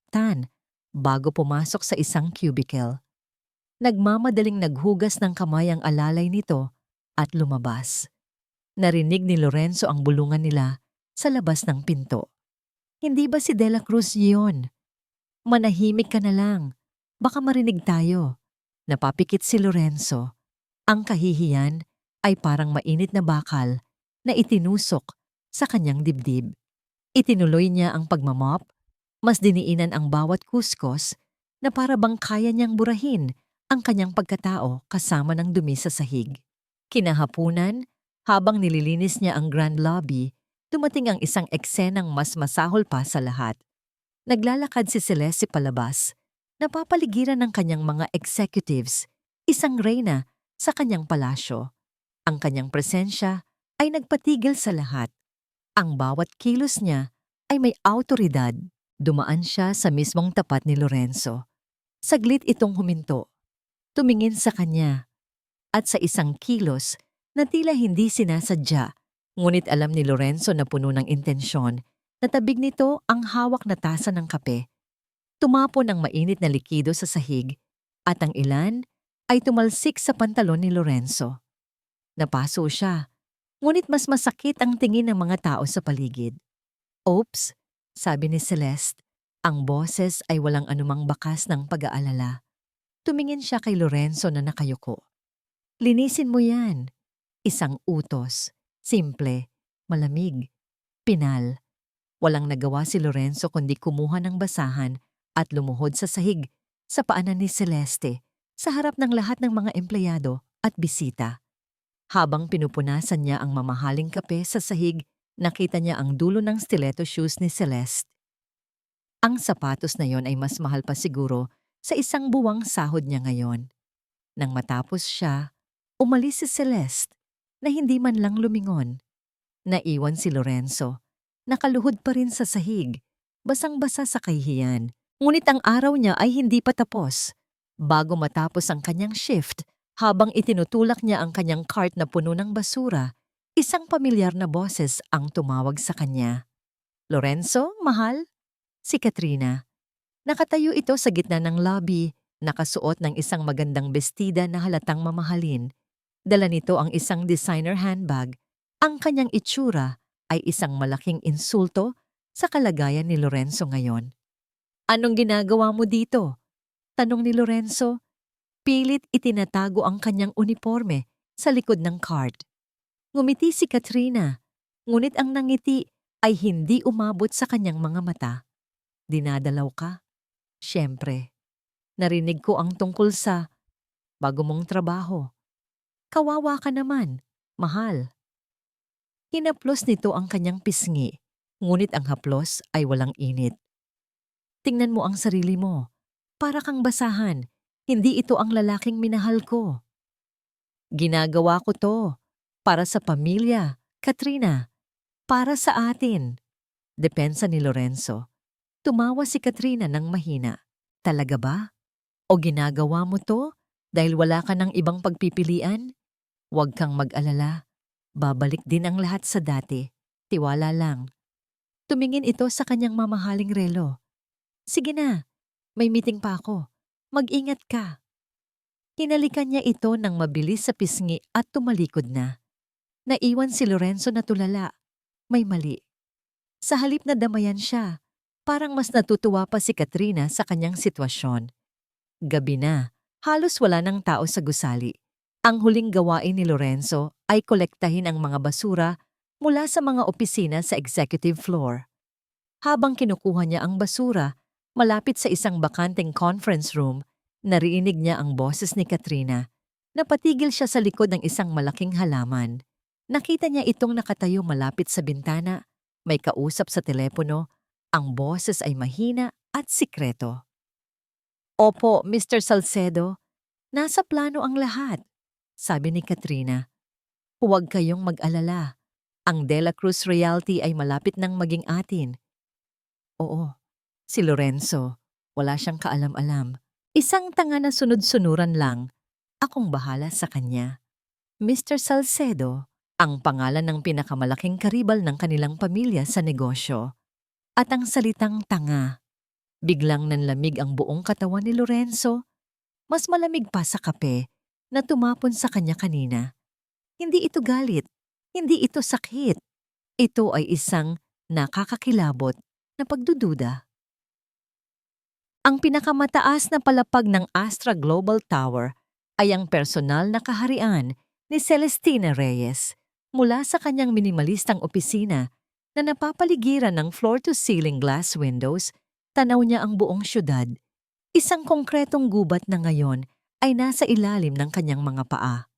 Tan bago pumasok sa isang cubicle. Nagmamadaling naghugas ng kamay ang alalay nito at lumabas. Narinig ni Lorenzo ang bulungan nila sa labas ng pinto. Hindi ba si De La Cruz yun? Manahimik ka na lang. Baka marinig tayo. Napapikit si Lorenzo. Ang kahihiyan ay parang mainit na bakal na itinusok sa kanyang dibdib. Itinuloy niya ang pagmamop, mas diniinan ang bawat kuskos na para bang kaya niyang burahin ang kanyang pagkatao kasama ng dumi sa sahig. Kinahapunan, habang nililinis niya ang grand lobby, dumating ang isang eksenang mas masahol pa sa lahat. Naglalakad si Celeste palabas, napapaligiran ng kanyang mga executives, isang reyna sa kanyang palasyo. Ang kanyang presensya ay nagpatigil sa lahat. Ang bawat kilos niya ay may awtoridad. Dumaan siya sa mismong tapat ni Lorenzo. Saglit itong huminto. Tumingin sa kanya. At sa isang kilos na tila hindi sinasadya, ngunit alam ni Lorenzo na puno ng intensyon, natabig nito ang hawak na tasa ng kape. Tumapon ang mainit na likido sa sahig at ang ilan ay tumalsik sa pantalon ni Lorenzo. Napaso siya, ngunit mas masakit ang tingin ng mga tao sa paligid. Oops, sabi ni Celeste, ang boses ay walang anumang bakas ng pag-aalala. Tumingin siya kay Lorenzo na nakayuko. Linisin mo yan. Isang utos. Simple, malamig, pinal. Walang nagawa si Lorenzo kundi kumuha ng basahan at lumuhod sa sahig sa paanan ni Celeste sa harap ng lahat ng mga empleyado at bisita. Habang pinupunasan niya ang mamahaling kape sa sahig, nakita niya ang dulo ng stiletto shoes ni Celeste. Ang sapatos na yon ay mas mahal pa siguro sa isang buwang sahod niya ngayon. Nang matapos siya, umalis si Celeste na hindi man lang lumingon. Naiwan si Lorenzo. Nakaluhod pa rin sa sahig, basang-basa sa kahihiyan. Ngunit ang araw niya ay hindi pa tapos. Bago matapos ang kanyang shift, habang itinutulak niya ang kanyang cart na puno ng basura, isang pamilyar na boses ang tumawag sa kanya. "Lorenzo, mahal?" Si Katrina. Nakatayo ito sa gitna ng lobby, nakasuot ng isang magandang bestida na halatang mamahalin. Dala nito ang isang designer handbag. Ang kanyang itsura ay isang malaking insulto sa kalagayan ni Lorenzo ngayon. "Anong ginagawa mo dito?" tanong ni Lorenzo. Pilit itinatago ang kanyang uniforme sa likod ng cart. Ngumiti si Katrina, ngunit ang nangiti ay hindi umabot sa kanyang mga mata. "Dinadalaw ka?" "Siyempre. Narinig ko ang tungkol sa bago mong trabaho. Kawawa ka naman, mahal." Hinaplos nito ang kanyang pisngi, ngunit ang haplos ay walang init. "Tingnan mo ang sarili mo. Para kang basahan. Hindi ito ang lalaking minahal ko." "Ginagawa ko to. Para sa pamilya, Katrina. Para sa atin." Depensa ni Lorenzo. Tumawa si Katrina ng mahina. "Talaga ba? O ginagawa mo to dahil wala ka ng ibang pagpipilian? Huwag kang mag-alala. Babalik din ang lahat sa dati. Tiwala lang." Tumingin ito sa kanyang mamahaling relo. "Sige na, may meeting pa ako. Mag-ingat ka." Hinalikan niya ito ng mabilis sa pisngi at tumalikod na. Naiwan si Lorenzo na tulala. May mali. Sa halip na damayan siya, parang mas natutuwa pa si Katrina sa kanyang sitwasyon. Gabi na, halos wala ng tao sa gusali. Ang huling gawain ni Lorenzo ay kolektahin ang mga basura mula sa mga opisina sa executive floor. Habang kinukuha niya ang basura, malapit sa isang bakanteng conference room, narinig niya ang boses ni Katrina. Napatigil siya sa likod ng isang malaking halaman. Nakita niya itong nakatayo malapit sa bintana, may kausap sa telepono. Ang boses ay mahina at sikreto. "Opo, Mr. Salcedo. Nasa plano ang lahat," sabi ni Katrina. "Huwag kayong mag-alala. Ang De La Cruz Realty ay malapit nang maging atin." Oo, si Lorenzo. Wala siyang kaalam-alam. Isang tanga na sunod-sunuran lang. Akong bahala sa kanya. Mr. Salcedo, ang pangalan ng pinakamalaking karibal ng kanilang pamilya sa negosyo. At ang salitang tanga. Biglang nanlamig ang buong katawan ni Lorenzo. Mas malamig pa sa kape na tumapon sa kanya kanina. Hindi ito galit. Hindi ito sakit. Ito ay isang nakakakilabot na pagdududa. Ang pinakamataas na palapag ng Astra Global Tower ay ang personal na kaharian ni Celestina Reyes mula sa kanyang minimalistang opisina na napapaligiran ng floor-to-ceiling glass windows. Tanaw niya ang buong syudad. Isang konkretong gubat na ngayon ay nasa ilalim ng kanyang mga paa.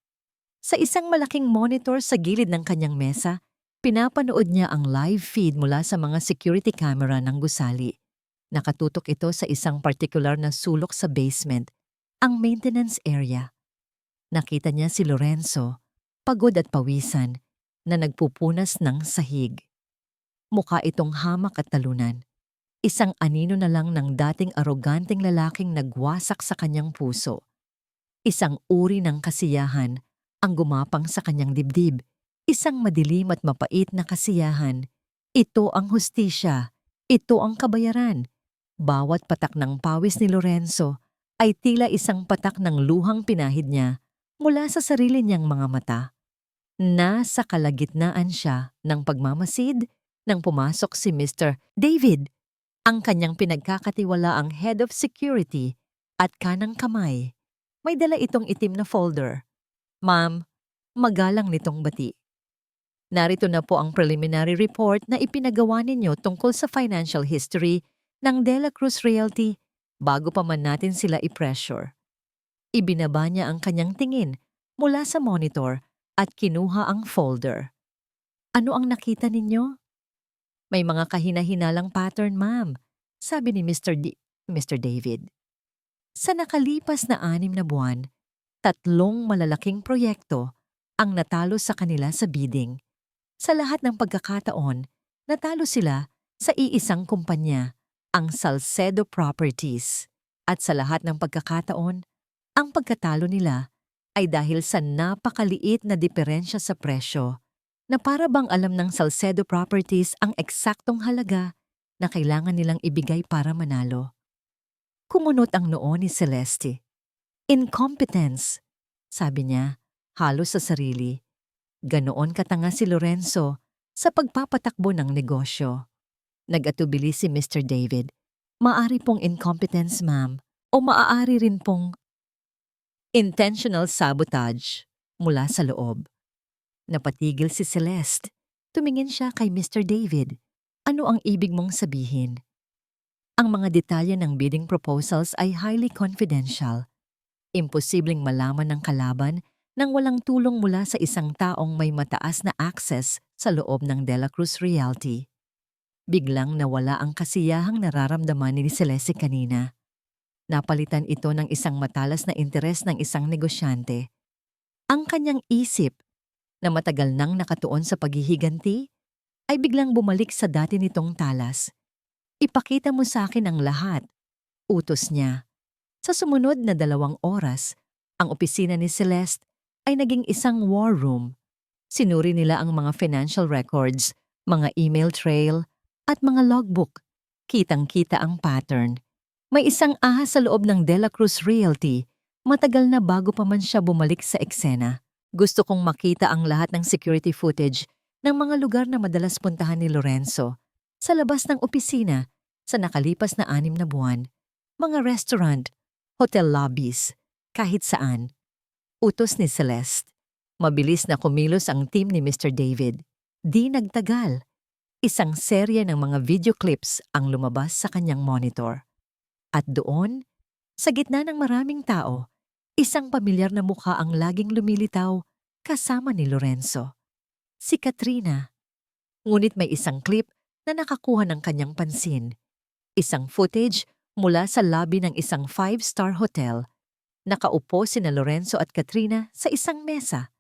Sa isang malaking monitor sa gilid ng kanyang mesa, pinapanood niya ang live feed mula sa mga security camera ng gusali. Nakatutok ito sa isang partikular na sulok sa basement, ang maintenance area. Nakita niya si Lorenzo, pagod at pawisan, na nagpupunas ng sahig. Mukha itong hamak at talunan. Isang anino na lang ng dating aroganteng lalaking nagwasak sa kanyang puso. Isang uri ng kasiyahan ang gumapang sa kanyang dibdib. Isang madilim at mapait na kasiyahan. Ito ang hustisya. Ito ang kabayaran. Bawat patak ng pawis ni Lorenzo ay tila isang patak ng luhang pinahid niya mula sa sarili niyang mga mata. Nasa kalagitnaan siya ng pagmamasid nang pumasok si Mr. David, ang kanyang pinagkakatiwalaang head of security, at kanang kamay. May dala itong itim na folder. "Ma'am, magalang nitong bati. Narito na po ang preliminary report na ipinagawa ninyo tungkol sa financial history ng Dela Cruz Realty bago pa man natin sila i-pressure. Ibinaba niya ang kanyang tingin mula sa monitor at kinuha ang folder. Ano ang nakita ninyo? May mga kahina-hinalang pattern, ma'am, sabi ni Mr. David. Sa nakalipas na 6 na buwan, 3 malalaking proyekto ang natalo sa kanila sa bidding. Sa lahat ng pagkakataon, natalo sila sa iisang kumpanya, ang Salcedo Properties. At sa lahat ng pagkakataon, ang pagkatalo nila ay dahil sa napakaliit na diferensya sa presyo na para bang alam ng Salcedo Properties ang eksaktong halaga na kailangan nilang ibigay para manalo. Kumunot ang noo ni Celeste. Incompetence, sabi niya, halos sa sarili. Ganoon katanga si Lorenzo sa pagpapatakbo ng negosyo. Nag-atubili si Mr. David. Maari pong incompetence, ma'am, o maaari rin pong intentional sabotage mula sa loob. Napatigil si Celeste. Tumingin siya kay Mr. David. Ano ang ibig mong sabihin? Ang mga detalye ng bidding proposals ay highly confidential. Imposibleng malaman ng kalaban nang walang tulong mula sa isang taong may mataas na access sa loob ng Dela Cruz Realty. Biglang nawala ang kasiyahang nararamdaman ni Celeste kanina. Napalitan ito ng isang matalas na interes ng isang negosyante. Ang kanyang isip, na matagal nang nakatuon sa paghihiganti, ay biglang bumalik sa dati nitong talas. Ipakita mo sa akin ang lahat, utos niya. Sa sumunod na 2 oras, ang opisina ni Celeste ay naging isang war room. Sinuri nila ang mga financial records, mga email trail, at mga logbook. Kitang-kita ang pattern. May isang ahas sa loob ng Dela Cruz Realty, matagal na bago pa man siya bumalik sa eksena. Gusto kong makita ang lahat ng security footage ng mga lugar na madalas puntahan ni Lorenzo, sa labas ng opisina, sa nakalipas na 6 na buwan, mga restaurant, hotel lobbies, kahit saan. Utos ni Celeste. Mabilis na kumilos ang team ni Mr. David. Di nagtagal. Isang serye ng mga video clips ang lumabas sa kanyang monitor. At doon, sa gitna ng maraming tao, isang pamilyar na mukha ang laging lumilitaw kasama ni Lorenzo. Si Katrina. Ngunit may isang clip na nakakuha ng kanyang pansin. Isang footage mula sa lobby ng isang 5-star hotel. Nakaupo sina Lorenzo at Katrina sa isang mesa.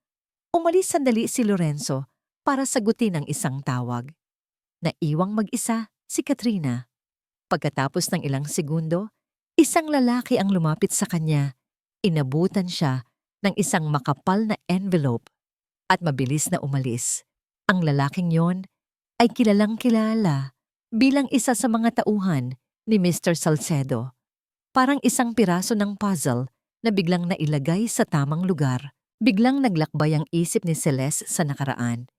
Umalis sandali si Lorenzo para sagutin ang isang tawag. Naiwang mag-isa si Katrina. Pagkatapos ng ilang segundo, isang lalaki ang lumapit sa kanya. Inabutan siya ng isang makapal na envelope at mabilis na umalis. Ang lalaking yon ay kilalang-kilala bilang isa sa mga tauhan ni Mr. Salcedo. Parang isang piraso ng puzzle na biglang nailagay sa tamang lugar. Biglang naglakbay ang isip ni Celeste sa nakaraan.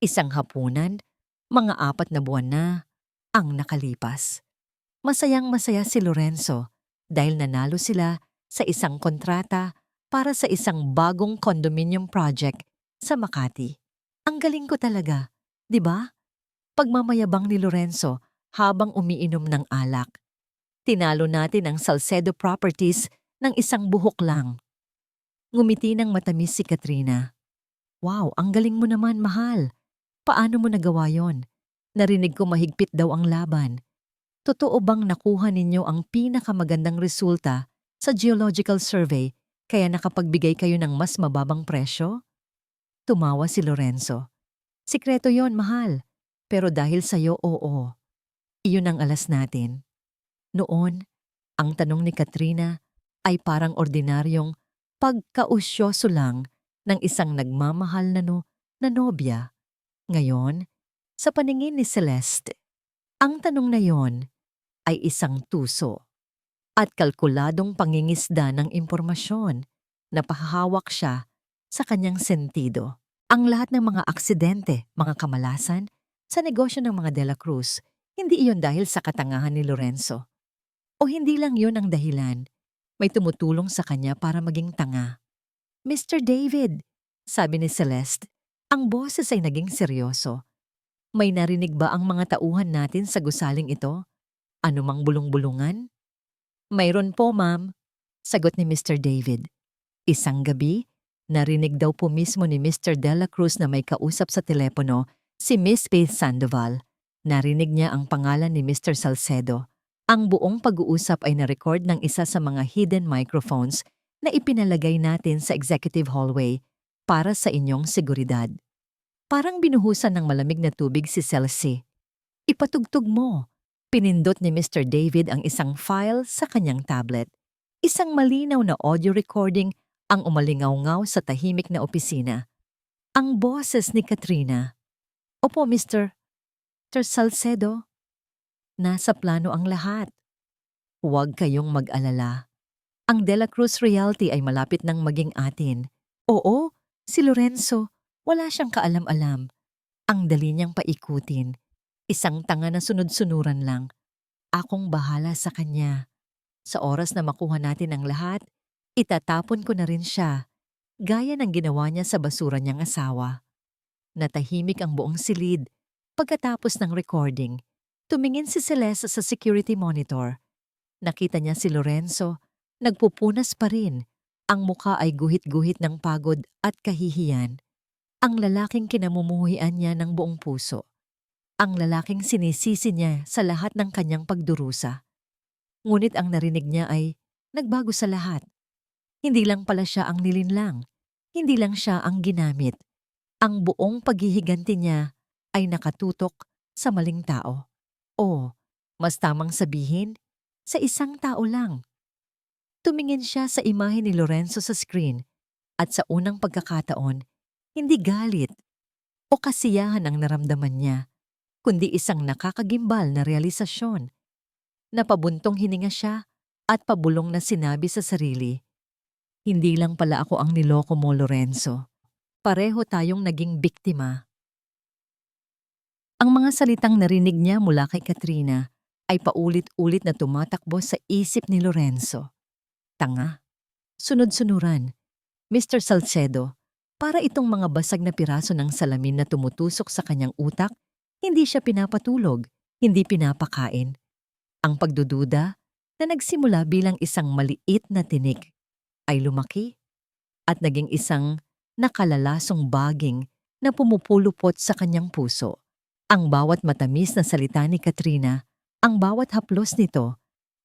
Isang hapunan, mga 4 na buwan na ang nakalipas. Masayang-masaya si Lorenzo dahil nanalo sila sa isang kontrata para sa isang bagong condominium project sa Makati. Ang galing ko talaga, di ba? Pagmamayabang ni Lorenzo habang umiinom ng alak. Tinalo natin ang Salcedo Properties ng isang buhok lang. Ngumiti ng matamis si Katrina. Wow, ang galing mo naman, mahal. Paano mo nagawa yon? Narinig ko mahigpit daw ang laban. Totoo bang nakuha ninyo ang pinakamagandang resulta sa geological survey kaya nakapagbigay kayo ng mas mababang presyo? Tumawa si Lorenzo. Sikreto yon, mahal. Pero dahil sa'yo, oo. Iyon ang alas natin. Noon, ang tanong ni Katrina ay parang ordinaryong pagkausyoso lang ng isang nagmamahal na nobya. Ngayon, sa paningin ni Celeste, ang tanong na yon ay isang tuso at kalkuladong pangingisda ng impormasyon na pahahawak siya sa kanyang sentido. Ang lahat ng mga aksidente, mga kamalasan sa negosyo ng mga Dela Cruz, hindi iyon dahil sa katangahan ni Lorenzo. O hindi lang yun ang dahilan. May tumutulong sa kanya para maging tanga. Mr. David, Sabi ni Celeste. Ang boses ay naging seryoso. May narinig ba ang mga tauhan natin sa gusaling ito? Anumang bulong-bulungan? Mayroon po, ma'am, sagot ni Mr. David. Isang gabi, narinig daw po mismo ni Mr. Dela Cruz na may kausap sa telepono si Miss Faith Sandoval. Narinig niya ang pangalan ni Mr. Salcedo. Ang buong pag-uusap ay na-record ng isa sa mga hidden microphones na ipinalagay natin sa executive hallway para sa inyong seguridad. Parang binuhusan ng malamig na tubig si Celeste. Ipatugtog mo. Pinindot ni Mr. David ang isang file sa kanyang tablet. Isang malinaw na audio recording ang umalingaw-ngaw sa tahimik na opisina. Ang boses ni Katrina. Opo, Mr. Salcedo. Nasa plano ang lahat. Huwag kayong mag-alala. Ang Dela Cruz Realty ay malapit nang maging atin. Oo, si Lorenzo. Wala siyang kaalam-alam. Ang dali niyang paikutin. Isang tanga na sunod-sunuran lang. Akong bahala sa kanya. Sa oras na makuha natin ang lahat, itatapon ko na rin siya, gaya ng ginawa niya sa basura niyang asawa. Natahimik ang buong silid. Pagkatapos ng recording, tumingin si Celeste sa security monitor. Nakita niya si Lorenzo, nagpupunas pa rin. Ang muka ay guhit-guhit ng pagod at kahihiyan. Ang lalaking kinamumuhian niya ng buong puso. Ang lalaking sinisisi niya sa lahat ng kanyang pagdurusa. Ngunit ang narinig niya ay nagbago sa lahat. Hindi lang pala siya ang nilinlang. Hindi lang siya ang ginamit. Ang buong paghihiganti niya ay nakatutok sa maling tao. O, mas tamang sabihin, sa isang tao lang. Tumingin siya sa imahe ni Lorenzo sa screen at sa unang pagkakataon, hindi galit o kasiyahan ang naramdaman niya, kundi isang nakakagimbal na realisasyon. Napabuntong hininga siya at pabulong na sinabi sa sarili, hindi lang pala ako ang niloko mo, Lorenzo. Pareho tayong naging biktima. Ang mga salitang narinig niya mula kay Katrina ay paulit-ulit na tumatakbo sa isip ni Lorenzo. Tanga. Sunod-sunuran. Mr. Salcedo, para itong mga basag na piraso ng salamin na tumutusok sa kanyang utak, hindi siya pinapatulog, hindi pinapakain. Ang pagdududa na nagsimula bilang isang maliit na tinik ay lumaki at naging isang nakalalasong baging na pumupulupot sa kanyang puso. Ang bawat matamis na salita ni Katrina, ang bawat haplos nito,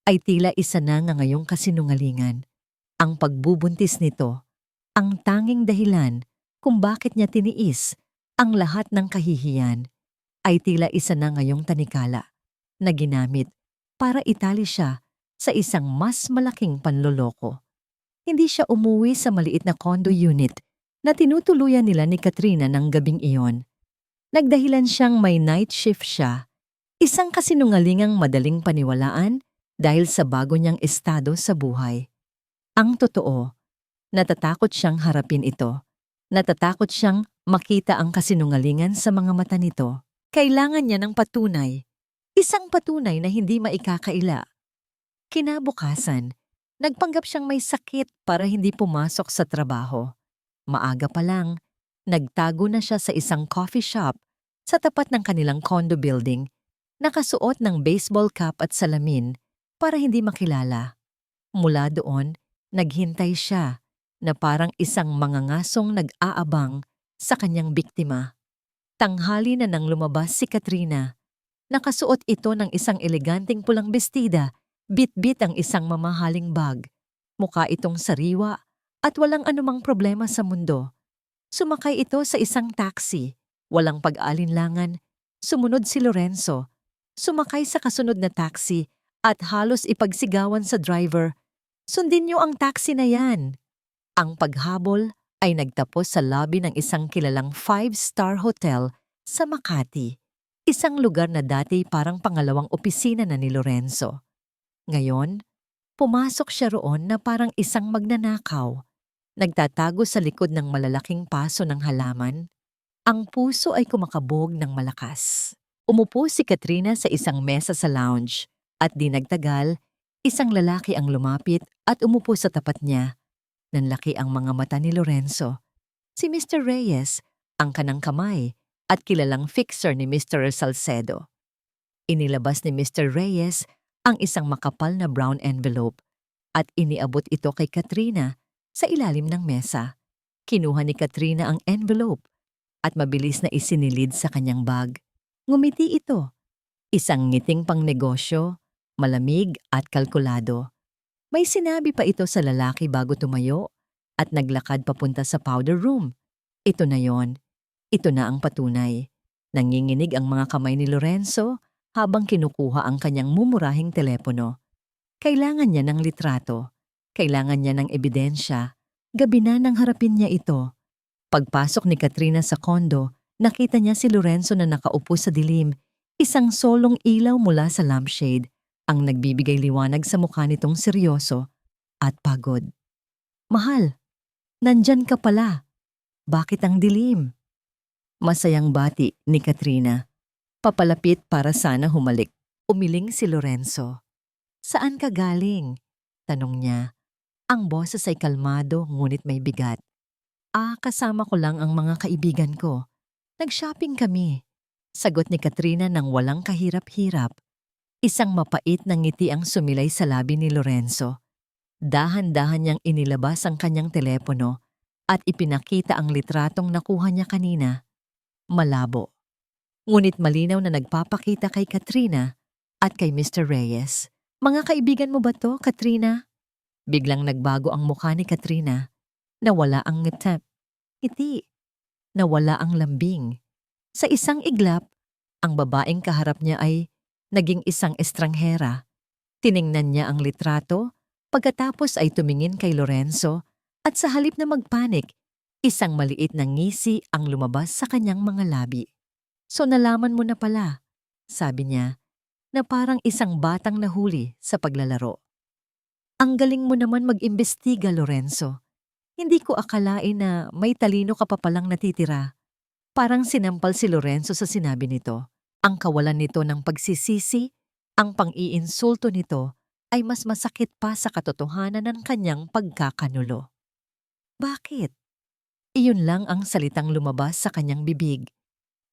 ay tila isa na nga ngayong kasinungalingan. Ang pagbubuntis nito, ang tanging dahilan kung bakit niya tiniis ang lahat ng kahihiyan, ay tila isa na ngayong tanikala na ginamit para itali siya sa isang mas malaking panloloko. Hindi siya umuwi sa maliit na condo unit na tinutuluyan nila ni Katrina ng gabing iyon. Nagdahilan siyang may night shift siya, isang kasinungalingang madaling paniwalaan dahil sa bago niyang estado sa buhay. Ang totoo, natatakot siyang harapin ito. Natatakot siyang makita ang kasinungalingan sa mga mata nito. Kailangan niya ng patunay. Isang patunay na hindi maikakaila. Kinabukasan, nagpanggap siyang may sakit para hindi pumasok sa trabaho. Maaga pa lang, nagtago na siya sa isang coffee shop sa tapat ng kanilang condo building, nakasuot ng baseball cap at salamin para hindi makilala. Mula doon, naghintay siya na parang isang mangangasong nag-aabang sa kanyang biktima. Tanghali na nang lumabas si Katrina. Nakasuot ito ng isang eleganteng pulang bestida, bit-bit ang isang mamahaling bag. Mukha itong sariwa at walang anumang problema sa mundo. Sumakay ito sa isang taxi, walang pag-alinlangan. Sumunod si Lorenzo. Sumakay sa kasunod na taxi at halos ipagsigawan sa driver, "Sundin niyo ang taxi na yan." Ang paghabol ay nagtapos sa lobby ng isang kilalang 5-star hotel sa Makati, isang lugar na dati parang pangalawang opisina na ni Lorenzo. Ngayon, pumasok siya roon na parang isang magnanakaw, nagtatago sa likod ng malalaking paso ng halaman. Ang puso ay kumakabog ng malakas. Umupo si Katrina sa isang mesa sa lounge at di nagtagal, isang lalaki ang lumapit at umupo sa tapat niya. Nanlaki ang mga mata ni Lorenzo. Si Mr. Reyes, ang kanang kamay at kilalang fixer ni Mr. Salcedo. Inilabas ni Mr. Reyes ang isang makapal na brown envelope at iniabot ito kay Katrina sa ilalim ng mesa. Kinuha ni Katrina ang envelope at mabilis na isinilid sa kanyang bag. Ngumiti ito. Isang ngiting pangnegosyo, malamig at kalkulado. May sinabi pa ito sa lalaki bago tumayo at naglakad papunta sa powder room. Ito na yon. Ito na ang patunay. Nanginginig ang mga kamay ni Lorenzo habang kinukuha ang kanyang mumurahing telepono. Kailangan niya ng litrato. Kailangan niya ng ebidensya. Gabi na nang harapin niya ito. Pagpasok ni Katrina sa kondo, nakita niya si Lorenzo na nakaupo sa dilim. Isang solong ilaw mula sa lampshade ang nagbibigay liwanag sa mukha nitong seryoso at pagod. Mahal, nandyan ka pala. Bakit ang dilim? Masayang bati ni Katrina. Papalapit para sana humalik. Umiling si Lorenzo. Saan ka galing? Tanong niya. Ang boses ay kalmado ngunit may bigat. Kasama ko lang ang mga kaibigan ko. Nag-shopping kami. Sagot ni Katrina nang walang kahirap-hirap. Isang mapait na ngiti ang sumilay sa labi ni Lorenzo. Dahan-dahan niyang inilabas ang kanyang telepono at ipinakita ang litratong nakuha niya kanina. Malabo. Ngunit malinaw na nagpapakita kay Katrina at kay Mr. Reyes. Mga kaibigan mo ba to, Katrina? Biglang nagbago ang mukha ni Katrina. Nawala ang ngiti. Nawala ang lambing. Sa isang iglap, ang babaeng kaharap niya ay naging isang estranghera. Tiningnan niya ang litrato, pagkatapos ay tumingin kay Lorenzo at sa halip na magpanik, isang maliit na ngisi ang lumabas sa kanyang mga labi. So nalaman mo na pala, sabi niya, na parang isang batang nahuli sa paglalaro. Ang galing mo naman mag-imbestiga, Lorenzo. Hindi ko akalain na may talino ka pa palang natitira. Parang sinampal si Lorenzo sa sinabi nito. Ang kawalan nito ng pagsisisi, ang pang-iinsulto nito ay mas masakit pa sa katotohanan ng kanyang pagkakanulo. Bakit? Iyon lang ang salitang lumabas sa kanyang bibig.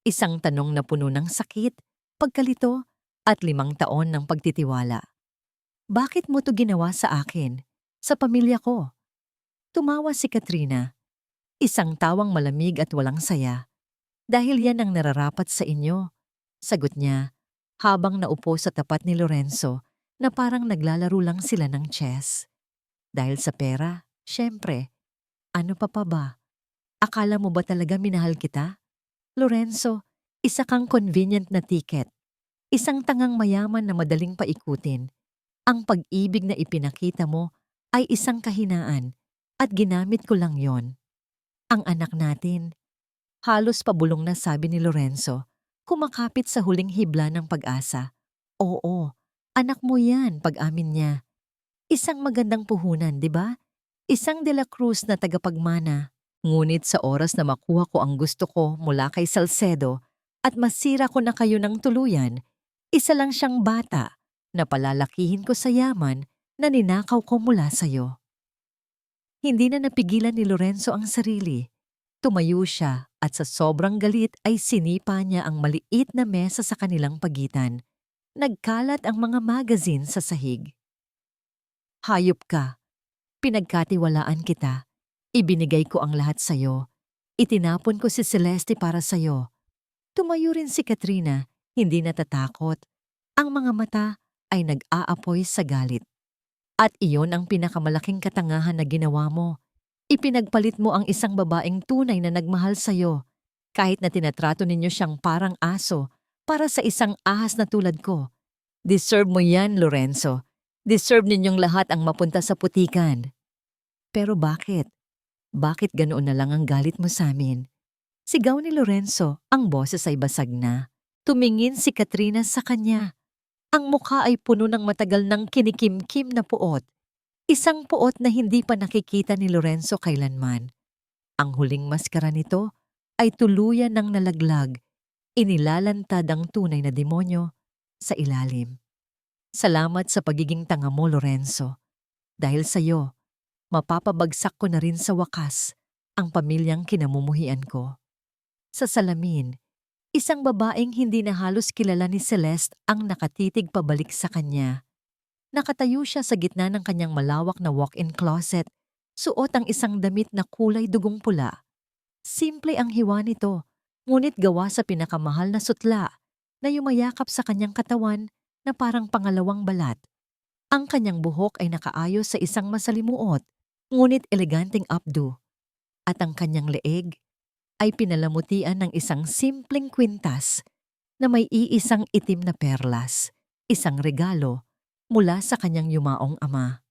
Isang tanong na puno ng sakit, pagkalito at 5 taon ng pagtitiwala. Bakit mo to ginawa sa akin, sa pamilya ko? Tumawa si Katrina. Isang tawang malamig at walang saya. Dahil yan ang nararapat sa inyo, sagot niya habang naupo sa tapat ni Lorenzo na parang naglalaro lang sila ng chess. Dahil sa pera, syempre, ano pa ba? Akala mo ba talaga minahal kita? Lorenzo, isa kang convenient na ticket. Isang tangang mayaman na madaling paikutin. Ang pag-ibig na ipinakita mo ay isang kahinaan at ginamit ko lang yon. Ang anak natin, halos pabulong na sabi ni Lorenzo, kumakapit sa huling hibla ng pag-asa. Oo, anak mo yan, pag-amin niya. Isang magandang puhunan, di ba? Isang De La Cruz na tagapagmana. Ngunit sa oras na makuha ko ang gusto ko mula kay Salcedo at masira ko na kayo ng tuluyan, isa lang siyang bata na palalakihin ko sa yaman na ninakaw ko mula sa'yo. Hindi na napigilan ni Lorenzo ang sarili. Tumayo siya at sa sobrang galit ay sinipa niya ang maliit na mesa sa kanilang pagitan. Nagkalat ang mga magazine sa sahig. Hayop ka. Pinagkatiwalaan kita. Ibinigay ko ang lahat sa'yo. Itinapon ko si Celeste para sa'yo. Tumayo rin si Katrina, hindi natatakot. Ang mga mata ay nag-aapoy sa galit. At iyon ang pinakamalaking katangahan na ginawa mo. Ipinagpalit mo ang isang babaeng tunay na nagmahal sa'yo, kahit na tinatrato ninyo siyang parang aso para sa isang ahas na tulad ko. Deserve mo yan, Lorenzo. Deserve ninyong lahat ang mapunta sa putikan. Pero bakit? Bakit ganoon na lang ang galit mo sa amin? Sigaw ni Lorenzo, ang boses ay basag na. Tumingin si Katrina sa kanya. Ang mukha ay puno ng matagal ng kinikimkim na puot. Isang puot na hindi pa nakikita ni Lorenzo kailanman. Ang huling maskara nito ay tuluyan ng nalaglag. Inilalantad ang tunay na demonyo sa ilalim. Salamat sa pagiging tanga mo, Lorenzo. Dahil sa'yo, mapapabagsak ko na rin sa wakas ang pamilyang kinamumuhian ko. Sa salamin, isang babaeng hindi na halos kilala ni Celeste ang nakatitig pabalik sa kanya. Nakatayo siya sa gitna ng kanyang malawak na walk-in closet, suot ang isang damit na kulay dugong pula. Simple ang hiwa nito, ngunit gawa sa pinakamahal na sutla na yumayakap sa kanyang katawan na parang pangalawang balat. Ang kanyang buhok ay nakaayos sa isang masalimuot, ngunit eleganteng updo, at ang kanyang leeg ay pinalamutian ng isang simpleng kwintas na may iisang itim na perlas, isang regalo mula sa kanyang yumaong ama.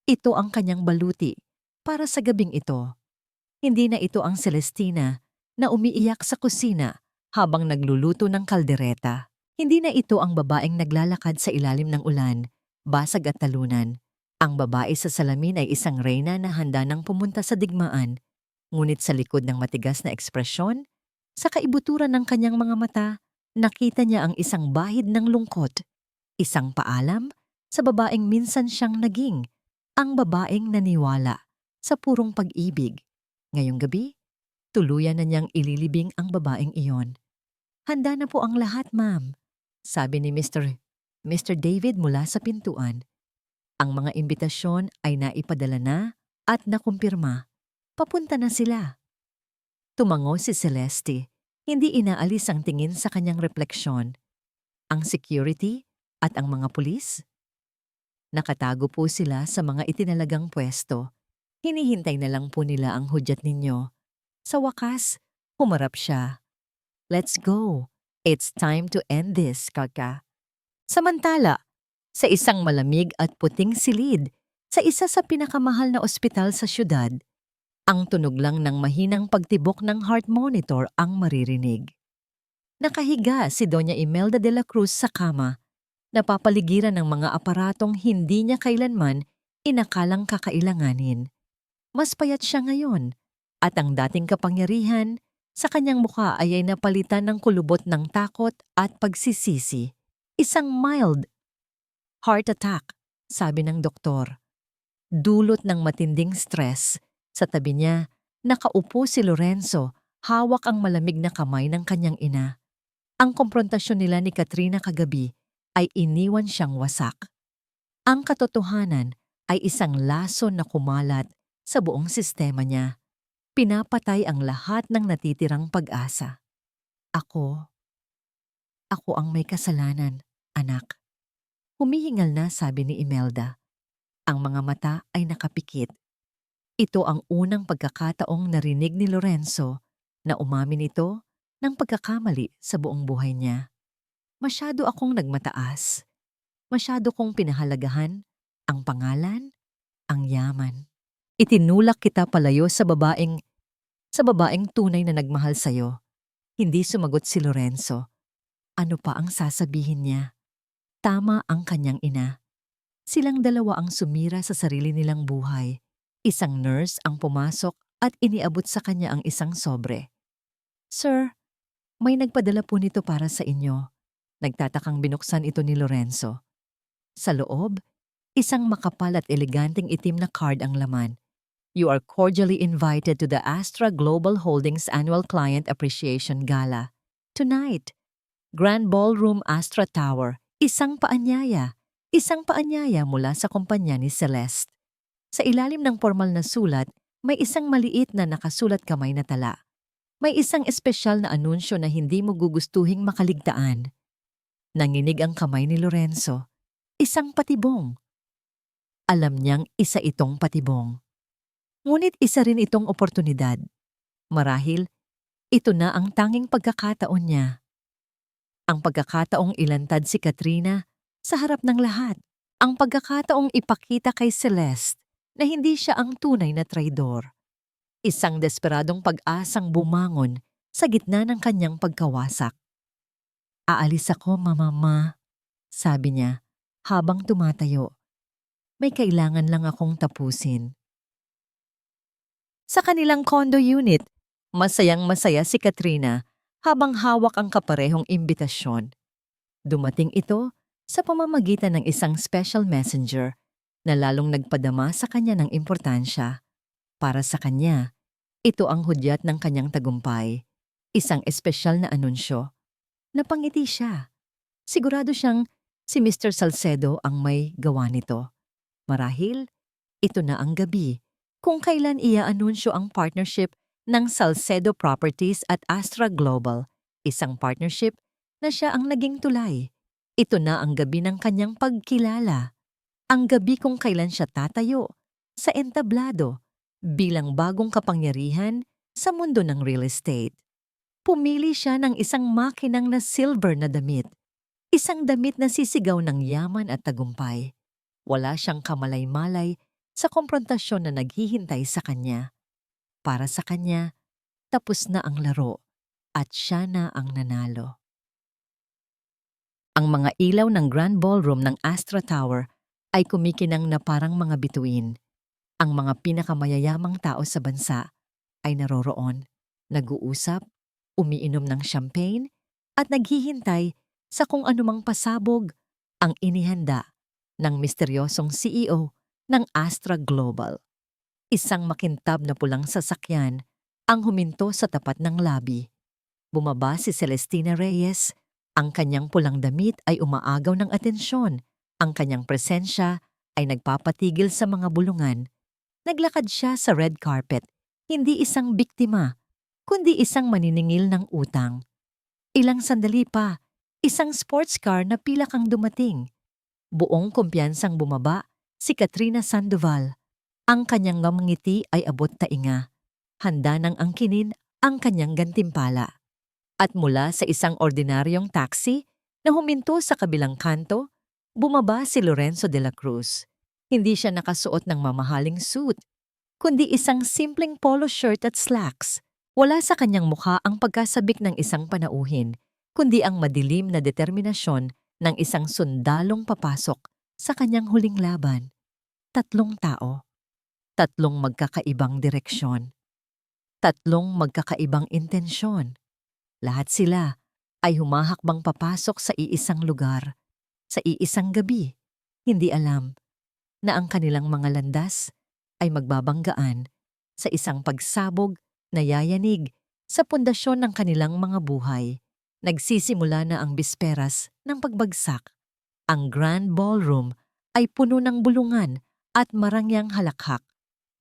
Ito ang kanyang baluti para sa gabing ito. Hindi na ito ang Celestina na umiiyak sa kusina habang nagluluto ng kaldereta. Hindi na ito ang babaeng naglalakad sa ilalim ng ulan, basag at talunan. Ang babae sa salamin ay isang reyna na handa nang pumunta sa digmaan, ngunit sa likod ng matigas na ekspresyon, sa kaibuturan ng kanyang mga mata, nakita niya ang isang bahid ng lungkot, isang paalam sa babaeng minsan siyang naging, ang babaeng naniwala sa purong pag-ibig. Ngayong gabi, tuluyan na niyang ililibing ang babaeng iyon. "Handa na po ang lahat, ma'am," sabi ni Mr. David mula sa pintuan. Ang mga imbitasyon ay naipadala na at nakumpirma. Papunta na sila. Tumango si Celeste. Hindi inaalis ang tingin sa kanyang refleksyon. Ang security at ang mga pulis? Nakatago po sila sa mga itinalagang pwesto. Hinihintay na lang po nila ang hudyat ninyo. Sa wakas, humarap siya. "Let's go. It's time to end this, kaka." Samantala, sa isang malamig at puting silid, sa isa sa pinakamahal na ospital sa syudad, ang tunog lang ng mahinang pagtibok ng heart monitor ang maririnig. Nakahiga si Doña Imelda de la Cruz sa kama, napapaligiran ng mga aparatong hindi niya kailanman inakalang kakailanganin. Mas payat siya ngayon, at ang dating kapangyarihan sa kanyang mukha ay napalitan ng kulubot ng takot at pagsisisi. Isang mild heart attack, sabi ng doktor. Dulot ng matinding stress. Sa tabi niya, nakaupo si Lorenzo, hawak ang malamig na kamay ng kanyang ina. Ang komprontasyon nila ni Katrina kagabi ay iniwan siyang wasak. Ang katotohanan ay isang laso na kumalat sa buong sistema niya. Pinapatay ang lahat ng natitirang pag-asa. Ako ang may kasalanan, anak. Humihingal na, sabi ni Imelda. Ang mga mata ay nakapikit. Ito ang unang pagkakataong narinig ni Lorenzo na umamin ito ng pagkakamali sa buong buhay niya. Masyado akong nagmataas. Masyado kong pinahalagahan ang pangalan, ang yaman. Itinulak kita palayo sa babaeng tunay na nagmahal sa'yo. Hindi sumagot si Lorenzo. Ano pa ang sasabihin niya? Tama ang kanyang ina. Silang dalawa ang sumira sa sarili nilang buhay. Isang nurse ang pumasok at iniabot sa kanya ang isang sobre. "Sir, may nagpadala po nito para sa inyo." Nagtatakang binuksan ito ni Lorenzo. Sa loob, isang makapal at eleganteng itim na card ang laman. "You are cordially invited to the Astra Global Holdings Annual Client Appreciation Gala. Tonight, Grand Ballroom Astra Tower." Isang paanyaya mula sa kumpanya ni Celeste. Sa ilalim ng formal na sulat, may isang maliit na nakasulat kamay na tala. May isang espesyal na anunsyo na hindi mo gugustuhing makaligtaan. Nanginig ang kamay ni Lorenzo. Isang patibong. Alam niyang isa itong patibong. Ngunit isa rin itong oportunidad. Marahil, ito na ang tanging pagkakataon niya. Ang pagkakataong ilantad si Katrina sa harap ng lahat. Ang pagkakataong ipakita kay Celeste na hindi siya ang tunay na traidor. Isang desperadong pag-asang bumangon sa gitna ng kanyang pagkawasak. "Aalis ako, mama," sabi niya habang tumatayo. "May kailangan lang akong tapusin." Sa kanilang condo unit, masayang-masaya si Katrina habang hawak ang kaparehong imbitasyon. Dumating ito sa pamamagitan ng isang special messenger na lalong nagpadama sa kanya ng importansya. Para sa kanya, Ito ang hudyat ng kanyang tagumpay. Isang espesyal na anunsyo. Napangiti siya. Sigurado siyang si Mr. Salcedo ang may gawa nito. Marahil, ito na ang gabi kung kailan ia-anunsyo ang partnership ng Salcedo Properties at Astra Global, isang partnership na siya ang naging tulay. Ito na ang gabi ng kanyang pagkilala. Ang gabi kung kailan siya tatayo sa entablado bilang bagong kapangyarihan sa mundo ng real estate. Pumili siya ng isang makinang na silver na damit. Isang damit na sisigaw ng yaman at tagumpay. Wala siyang kamalay-malay sa komprontasyon na naghihintay sa kanya. Para sa kanya, tapos na ang laro at siya na ang nanalo. Ang mga ilaw ng Grand Ballroom ng Astra Tower ay kumikinang na parang mga bituin. Ang mga pinakamayayamang tao sa bansa ay naroroon, nag-uusap, umiinom ng champagne, at naghihintay sa kung anumang pasabog ang inihanda ng misteryosong CEO ng Astra Global. Isang makintab na pulang sasakyan ang huminto sa tapat ng labi. Bumaba si Celestina Reyes. Ang kanyang pulang damit ay umaagaw ng atensyon. Ang kanyang presensya ay nagpapatigil sa mga bulungan. Naglakad siya sa red carpet, hindi isang biktima, kundi isang maniningil ng utang. Ilang sandali pa, isang sports car na pilak ang dumating. Buong kumpiyansang bumaba si Katrina Sandoval. Ang kanyang ngiti ay abot tainga. Handa nang angkinin ang kanyang gantimpala. At mula sa isang ordinaryong taxi na huminto sa kabilang kanto, bumaba si Lorenzo de la Cruz. Hindi siya nakasuot ng mamahaling suit, kundi isang simpleng polo shirt at slacks. Wala sa kanyang mukha ang pagkasabik ng isang panauhin, kundi ang madilim na determinasyon ng isang sundalong papasok sa kanyang huling laban. 3 tao. 3 magkakaibang direksyon. 3 magkakaibang intensyon. Lahat sila ay humahakbang papasok sa iisang lugar, sa iisang gabi. Hindi alam na ang kanilang mga landas ay magbabanggaan sa isang pagsabog na yayanig sa pundasyon ng kanilang mga buhay. Nagsisimula na ang bisperas ng pagbagsak. Ang Grand Ballroom ay puno ng bulungan at marangyang halakhak.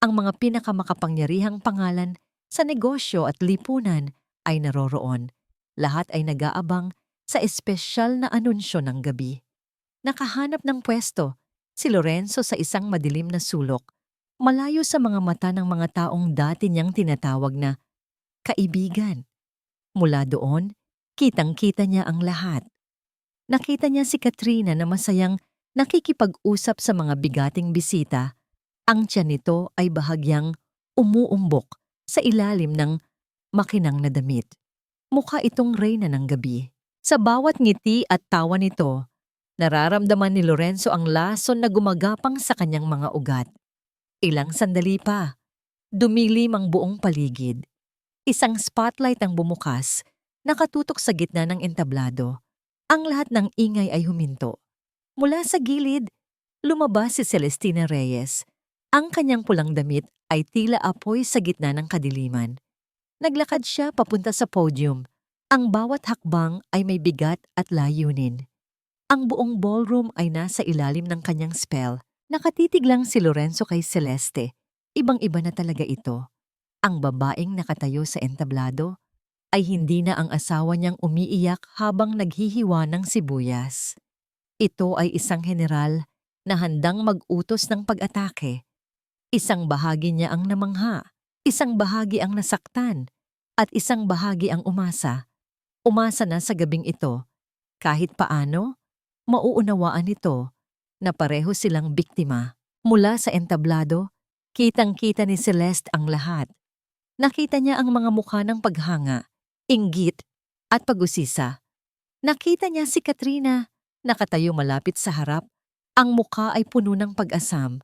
Ang mga pinakamakapangyarihang pangalan sa negosyo at lipunan ay naroroon. Lahat ay nag-aabang sa espesyal na anunsyo ng gabi. Nakahanap ng pwesto si Lorenzo sa isang madilim na sulok, malayo sa mga mata ng mga taong dati niyang tinatawag na kaibigan. Mula doon, kitang-kita niya ang lahat. Nakita niya si Katrina na masayang nakikipag-usap sa mga bigating bisita. Ang tiyan nito ay bahagyang umuumbok sa ilalim ng makinang na damit. Mukha itong reyna ng gabi. Sa bawat ngiti at tawa nito, nararamdaman ni Lorenzo ang lason na gumagapang sa kanyang mga ugat. Ilang sandali pa, dumilim ang buong paligid. Isang spotlight ang bumukas, nakatutok sa gitna ng entablado. Ang lahat ng ingay ay huminto. Mula sa gilid, lumabas si Celestina Reyes. Ang kanyang pulang damit ay tila apoy sa gitna ng kadiliman. Naglakad siya papunta sa podium. Ang bawat hakbang ay may bigat at layunin. Ang buong ballroom ay nasa ilalim ng kanyang spell. Nakatitig lang si Lorenzo kay Celeste. Ibang-iba na talaga ito. Ang babaeng nakatayo sa entablado ay hindi na ang asawa niyang umiiyak habang naghihiwa ng sibuyas. Ito ay isang general na handang mag-utos ng pag-atake. Isang bahagi niya ang namangha, isang bahagi ang nasaktan, at isang bahagi ang umasa. Umasa na sa gabing ito, kahit paano, mauunawaan nito na pareho silang biktima. Mula sa entablado, kitang-kita ni Celeste ang lahat. Nakita niya ang mga mukha ng paghanga, inggit, at pag-usisa. Nakita niya si Katrina, nakatayo malapit sa harap, ang mukha ay puno ng pag-asam.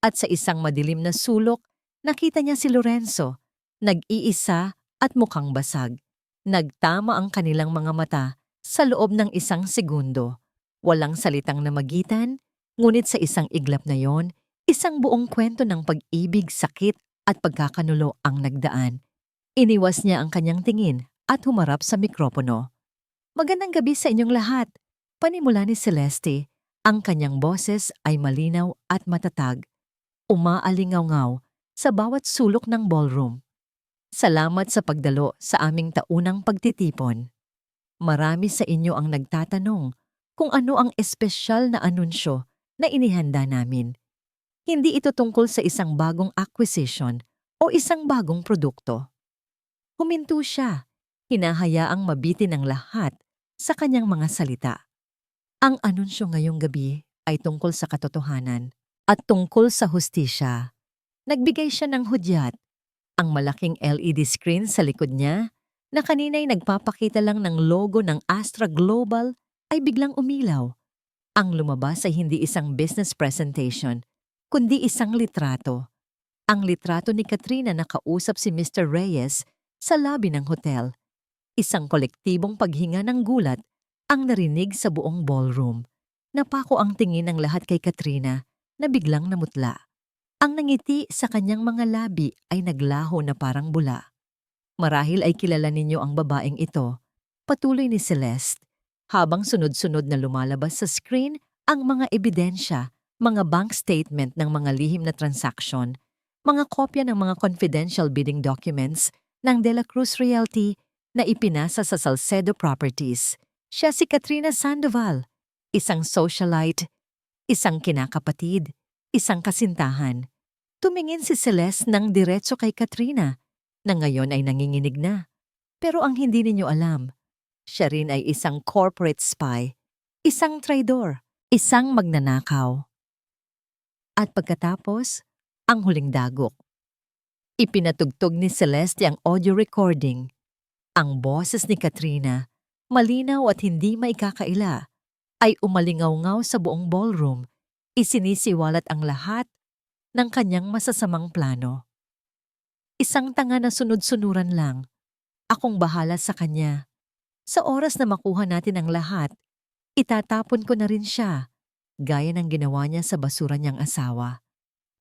At sa isang madilim na sulok, nakita niya si Lorenzo, nag-iisa at mukhang basag. Nagtama ang kanilang mga mata sa loob ng isang segundo. Walang salitang namagitan, ngunit sa isang iglap na yon, isang buong kwento ng pag-ibig, sakit at pagkakanulo ang nagdaan. Iniwas niya ang kanyang tingin at humarap sa mikropono. Magandang gabi sa inyong lahat. Panimula ni Celeste, ang kanyang boses ay malinaw at matatag, umaalingaw-ngaw sa bawat sulok ng ballroom. Salamat sa pagdalo sa aming taunang pagtitipon. Marami sa inyo ang nagtatanong kung ano ang espesyal na anunsyo na inihanda namin. Hindi ito tungkol sa isang bagong acquisition o isang bagong produkto. Huminto siya, hinahayaang mabitin ng lahat sa kanyang mga salita. Ang anunsyo ngayong gabi ay tungkol sa katotohanan at tungkol sa hustisya. Nagbigay siya ng hudyat. Ang malaking LED screen sa likod niya na kanina'y nagpapakita lang ng logo ng Astra Global ay biglang umilaw. Ang lumabas ay hindi isang business presentation, kundi isang litrato. Ang litrato ni Katrina na kausap si Mr. Reyes sa lobby ng hotel. Isang kolektibong paghinga ng gulat ang narinig sa buong ballroom. Napako ang tingin ng lahat kay Katrina na biglang namutla. Ang nangiti sa kanyang mga labi ay naglaho na parang bula. Marahil ay kilala ninyo ang babaeng ito, patuloy ni Celeste, habang sunod-sunod na lumalabas sa screen ang mga ebidensya, mga bank statement ng mga lihim na transaksyon, mga kopya ng mga confidential bidding documents ng De La Cruz Realty na ipinasa sa Salcedo Properties. Siya si Katrina Sandoval, isang socialite, isang kinakapatid, isang kasintahan. Tumingin si Celeste ng diretso kay Katrina, na ngayon ay nanginginig na. Pero ang hindi ninyo alam, siya rin ay isang corporate spy, isang traidor, isang magnanakaw. At pagkatapos, ang huling dagok. Ipinatugtog ni Celeste ang audio recording. Ang boses ni Katrina, malinaw at hindi maikakaila, ay umalingaw-ngaw sa buong ballroom, isinisiwalat ang lahat ng kanyang masasamang plano. Isang tanga na sunod-sunuran lang. Akong bahala sa kanya. Sa oras na makuha natin ang lahat, itatapon ko na rin siya, gaya ng ginawa niya sa basura niyang asawa.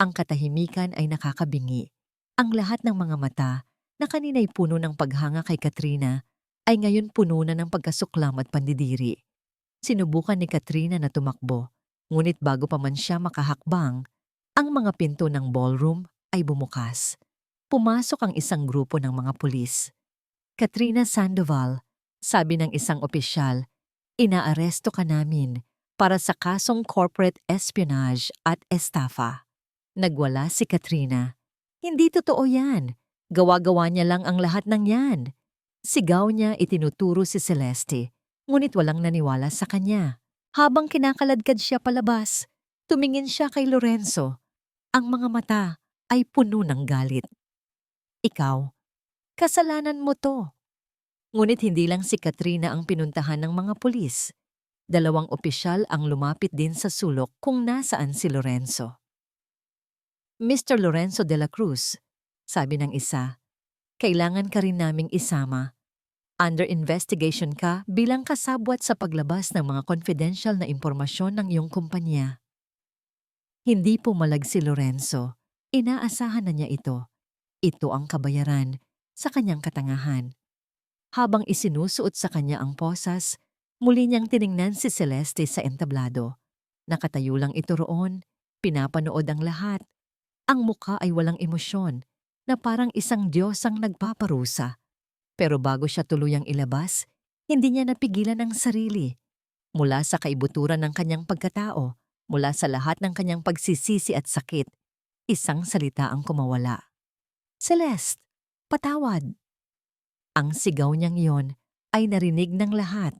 Ang katahimikan ay nakakabingi. Ang lahat ng mga mata na kanina'y puno ng paghanga kay Katrina ay ngayon puno na ng pagkasuklam at pandidiri. Sinubukan ni Katrina na tumakbo, ngunit bago pa man siya makahakbang, ang mga pinto ng ballroom ay bumukas. Pumasok ang isang grupo ng mga pulis. Katrina Sandoval, sabi ng isang opisyal, inaaresto ka namin para sa kasong corporate espionage at estafa. Nagwala si Katrina. Hindi totoo yan. Gawa-gawa niya lang ang lahat ng yan. Sigaw niya itinuturo si Celeste, ngunit walang naniwala sa kanya. Habang kinakaladkad siya palabas, tumingin siya kay Lorenzo. Ang mga mata ay puno ng galit. Ikaw, kasalanan mo to. Ngunit hindi lang si Katrina ang pinuntahan ng mga pulis. 2 opisyal ang lumapit din sa sulok kung nasaan si Lorenzo. Mr. Lorenzo de la Cruz, sabi ng isa, kailangan ka rin naming isama. Under investigation ka bilang kasabwat sa paglabas ng mga confidential na impormasyon ng iyong kumpanya. Hindi pumalag si Lorenzo. Inaasahan na niya ito. Ito ang kabayaran sa kanyang katangahan. Habang isinusuot sa kanya ang posas, muli niyang tiningnan si Celeste sa entablado. Nakatayo lang ito roon, pinapanood ang lahat. Ang mukha ay walang emosyon, na parang isang diyosang nagpaparusa. Pero bago siya tuluyang ilabas, hindi niya napigilan ang sarili. Mula sa kaibuturan ng kanyang pagkatao, mula sa lahat ng kanyang pagsisisi at sakit, isang salita ang kumawala. Celeste, patawad. Ang sigaw niyang iyon ay narinig ng lahat.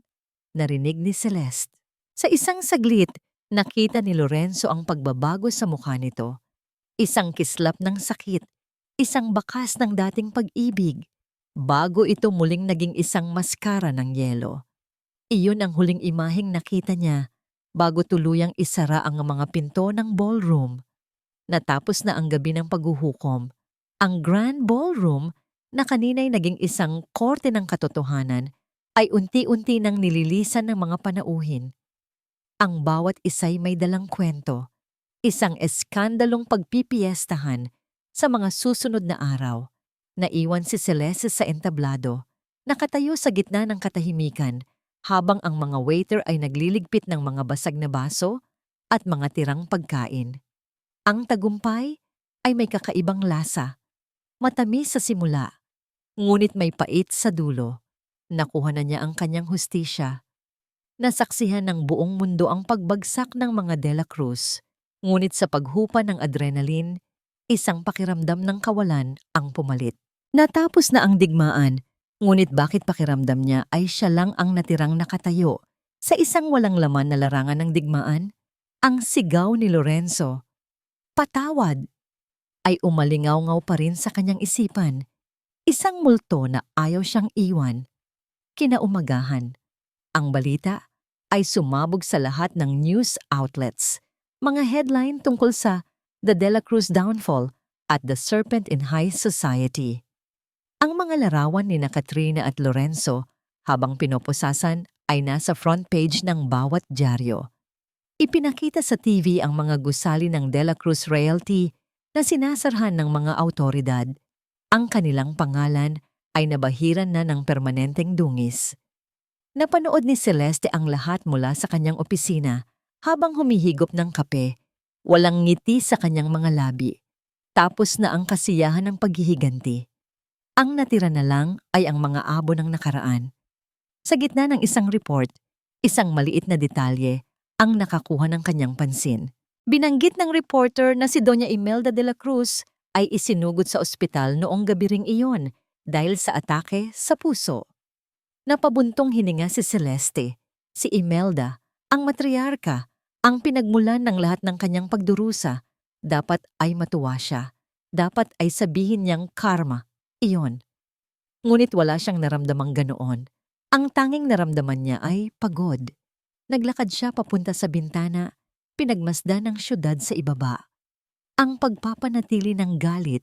Narinig ni Celeste. Sa isang saglit, nakita ni Lorenzo ang pagbabago sa mukha nito. Isang kislap ng sakit, isang bakas ng dating pag-ibig, bago ito muling naging isang maskara ng yelo. Iyon ang huling imaheng nakita niya bago tuluyang isara ang mga pinto ng ballroom. Natapos na ang gabi ng paghuhukom. Ang Grand Ballroom na kanina'y naging isang korte ng katotohanan ay unti-unti nang nililisan ng mga panauhin. Ang bawat isa'y may dalang kwento. Isang eskandalong pagpipiestahan Sa mga susunod na araw, naiwan si Celeste sa entablado, nakatayo sa gitna ng katahimikan habang ang mga waiter ay nagliligpit ng mga basag na baso at mga tirang pagkain. Ang tagumpay ay may kakaibang lasa, matamis sa simula, ngunit may pait sa dulo. Nakuha na niya ang kanyang hustisya. Nasaksihan ng buong mundo ang pagbagsak ng mga De La Cruz, ngunit sa paghupa ng adrenaline, isang pakiramdam ng kawalan ang pumalit. Natapos na ang digmaan, ngunit bakit pakiramdam niya ay siya lang ang natirang nakatayo sa isang walang laman na larangan ng digmaan? Ang sigaw ni Lorenzo, "Patawad!" ay umalingaw-ngaw pa rin sa kanyang isipan. Isang multo na ayaw siyang iwan. Kinaumagahan, ang balita ay sumabog sa lahat ng news outlets. Mga headline tungkol sa The De La Cruz Downfall at The Serpent in High Society. Ang mga larawan ni Katrina at Lorenzo habang pinoposasan ay nasa front page ng bawat dyaryo. Ipinakita sa TV ang mga gusali ng De La Cruz Realty na sinasarhan ng mga awtoridad. Ang kanilang pangalan ay nabahiran na ng permanenteng dungis. Napanood ni Celeste ang lahat mula sa kanyang opisina habang humihigop ng kape. Walang ngiti sa kanyang mga labi. Tapos na ang kasiyahan ng paghihiganti. Ang natira na lang ay ang mga abo ng nakaraan. Sa gitna ng isang report, isang maliit na detalye ang nakakuha ng kanyang pansin. Binanggit ng reporter na si Doña Imelda de la Cruz ay isinugod sa ospital noong gabi ring iyon dahil sa atake sa puso. Napabuntong hininga si Celeste, si Imelda, ang matriarka, ang pinagmulan ng lahat ng kanyang pagdurusa. Dapat ay matuwa siya. Dapat ay sabihin niyang karma, iyon. Ngunit wala siyang naramdamang ganoon. Ang tanging naramdaman niya ay pagod. Naglakad siya papunta sa bintana, pinagmasdan ng syudad sa ibaba. Ang pagpapanatili ng galit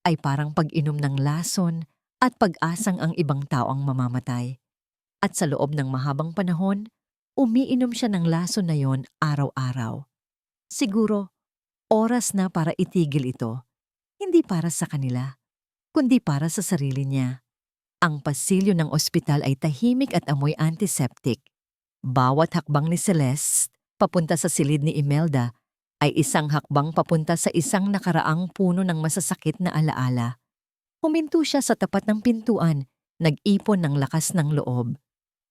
ay parang pag-inom ng lason at pag-asang ang ibang tao ang mamamatay. At sa loob ng mahabang panahon, umiinom siya ng lason na yon araw-araw. Siguro, oras na para itigil ito. Hindi para sa kanila, kundi para sa sarili niya. Ang pasilyo ng ospital ay tahimik at amoy antiseptic. Bawat hakbang ni Celeste papunta sa silid ni Imelda ay isang hakbang papunta sa isang nakaraang puno ng masasakit na alaala. Huminto siya sa tapat ng pintuan, nag-ipon ng lakas ng loob.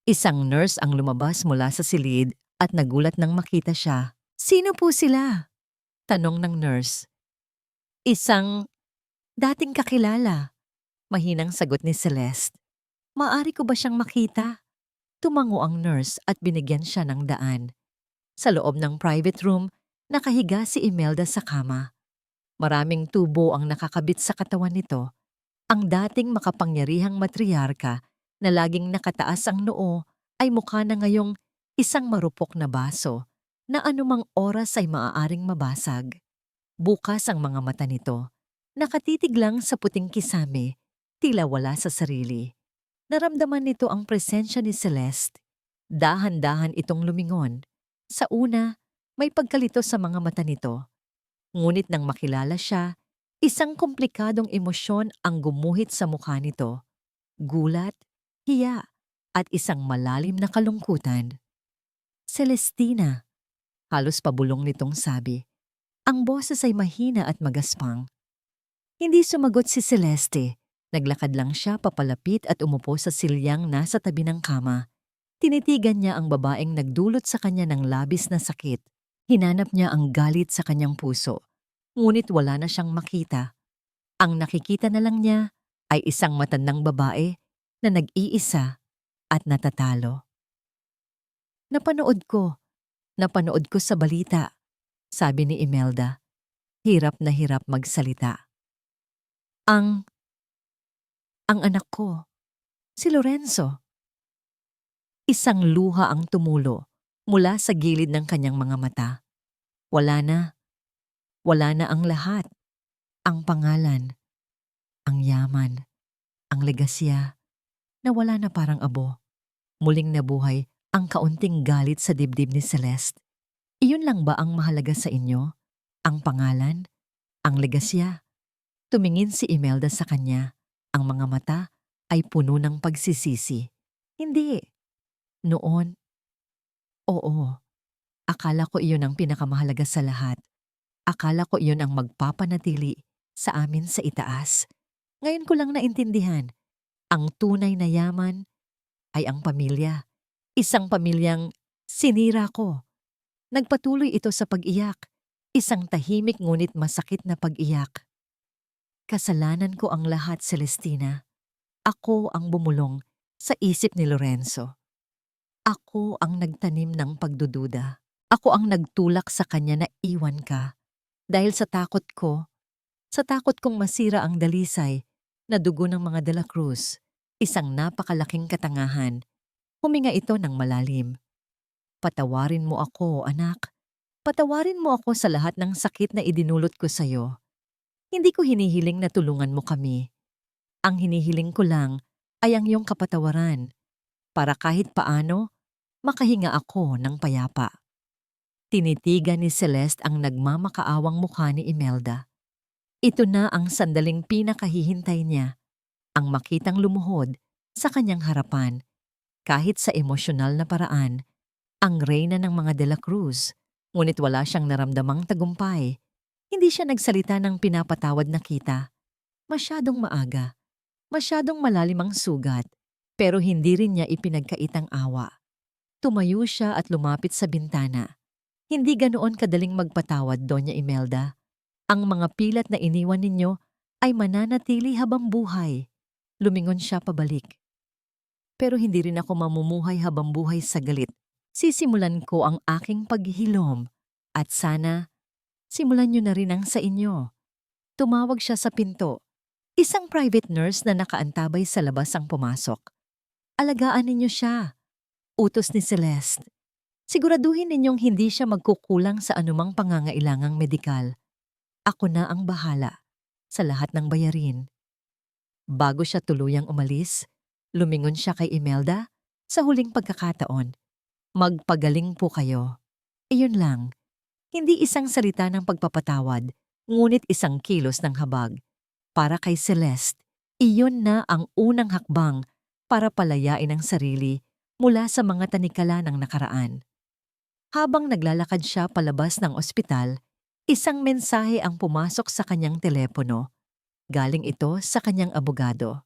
Isang nurse ang lumabas mula sa silid at nagulat nang makita siya. "Sino po sila?" tanong ng nurse. "Isang dating kakilala," mahinang sagot ni Celeste. "Maari ko ba siyang makita?" Tumango ang nurse at binigyan siya ng daan. Sa loob ng private room, nakahiga si Imelda sa kama. Maraming tubo ang nakakabit sa katawan nito. Ang dating makapangyarihang matriarka na laging nakataas ang noo ay mukha na ngayong isang marupok na baso na anumang oras ay maaaring mabasag. Bukas ang mga mata nito. Nakatitig lang sa puting kisame, tila wala sa sarili. Naramdaman nito ang presensya ni Celeste. Dahan-dahan itong lumingon. Sa una, may pagkalito sa mga mata nito. Ngunit nang makilala siya, isang komplikadong emosyon ang gumuhit sa mukha nito. Gulat, hiya, at isang malalim na kalungkutan. "Celestina," halos pabulong nitong sabi. Ang boses ay mahina at magaspang. Hindi sumagot si Celeste. Naglakad lang siya papalapit at umupo sa silyang nasa tabi ng kama. Tinitigan niya ang babaeng nagdulot sa kanya ng labis na sakit. Hinanap niya ang galit sa kanyang puso. Ngunit wala na siyang makita. Ang nakikita na lang niya ay isang matandang babae na nag-iisa at natatalo. Napanood ko sa balita," sabi ni Imelda. Hirap na hirap magsalita. Ang anak ko, si Lorenzo." Isang luha ang tumulo mula sa gilid ng kanyang mga mata. Wala na ang lahat. Ang pangalan, ang yaman, ang legasya, nawala na parang abo. Muling nabuhay ang kaunting galit sa dibdib ni Celeste. Iyon lang ba ang mahalaga sa inyo? Ang pangalan? Ang legasya? Tumingin si Imelda sa kanya. Ang mga mata ay puno ng pagsisisi. Hindi. Noon, oo. Akala ko iyon ang pinakamahalaga sa lahat. Akala ko iyon ang magpapanatili sa amin sa itaas. Ngayon ko lang naintindihan, ang tunay na yaman ay ang pamilya. Isang pamilyang sinira ko. Nagpatuloy ito sa pag-iyak. Isang tahimik ngunit masakit na pag-iyak. Kasalanan ko ang lahat, Celestina. Ako ang bumulong sa isip ni Lorenzo. Ako ang nagtanim ng pagdududa. Ako ang nagtulak sa kanya na iwan ka. Dahil sa takot kong masira ang dalisay na dugo ng mga De La Cruz, isang napakalaking katangahan. Huminga ito ng malalim. Patawarin mo ako, anak. Patawarin mo ako sa lahat ng sakit na idinulot ko sa'yo. Hindi ko hinihiling na tulungan mo kami. Ang hinihiling ko lang ay ang iyong kapatawaran para kahit paano makahinga ako ng payapa. Tinitigan ni Celeste ang nagmamakaawang mukha ni Imelda. Ito na ang sandaling pinakahihintay niya, ang makitang lumuhod sa kanyang harapan. Kahit sa emosyonal na paraan, ang reyna ng mga De La Cruz, ngunit wala siyang naramdamang tagumpay. Hindi siya nagsalita ng pinapatawad na kita. Masyadong maaga, masyadong malalim ang sugat, pero hindi rin niya ipinagkaitang awa. Tumayo siya at lumapit sa bintana. Hindi ganoon kadaling magpatawad, Doña Imelda. Ang mga pilat na iniwan ninyo ay mananatili habang buhay. Lumingon siya pabalik. Pero hindi rin ako mamumuhay habang buhay sa galit. Sisimulan ko ang aking paghihilom at sana simulan niyo na rin ang sa inyo. Tumawag siya sa pinto. Isang private nurse na nakaantabay sa labas ang pumasok. Alagaan ninyo siya. Utos ni Celeste. Siguraduhin ninyong hindi siya magkukulang sa anumang pangangailangang medikal. Ako na ang bahala sa lahat ng bayarin. Bago siya tuluyang umalis, lumingon siya kay Imelda sa huling pagkakataon. Magpagaling po kayo. Iyon lang. Hindi isang salita ng pagpapatawad, ngunit isang kilos ng habag. Para kay Celeste, iyon na ang unang hakbang para palayain ang sarili mula sa mga tanikala ng nakaraan. Habang naglalakad siya palabas ng ospital, isang mensahe ang pumasok sa kanyang telepono. Galing ito sa kanyang abogado.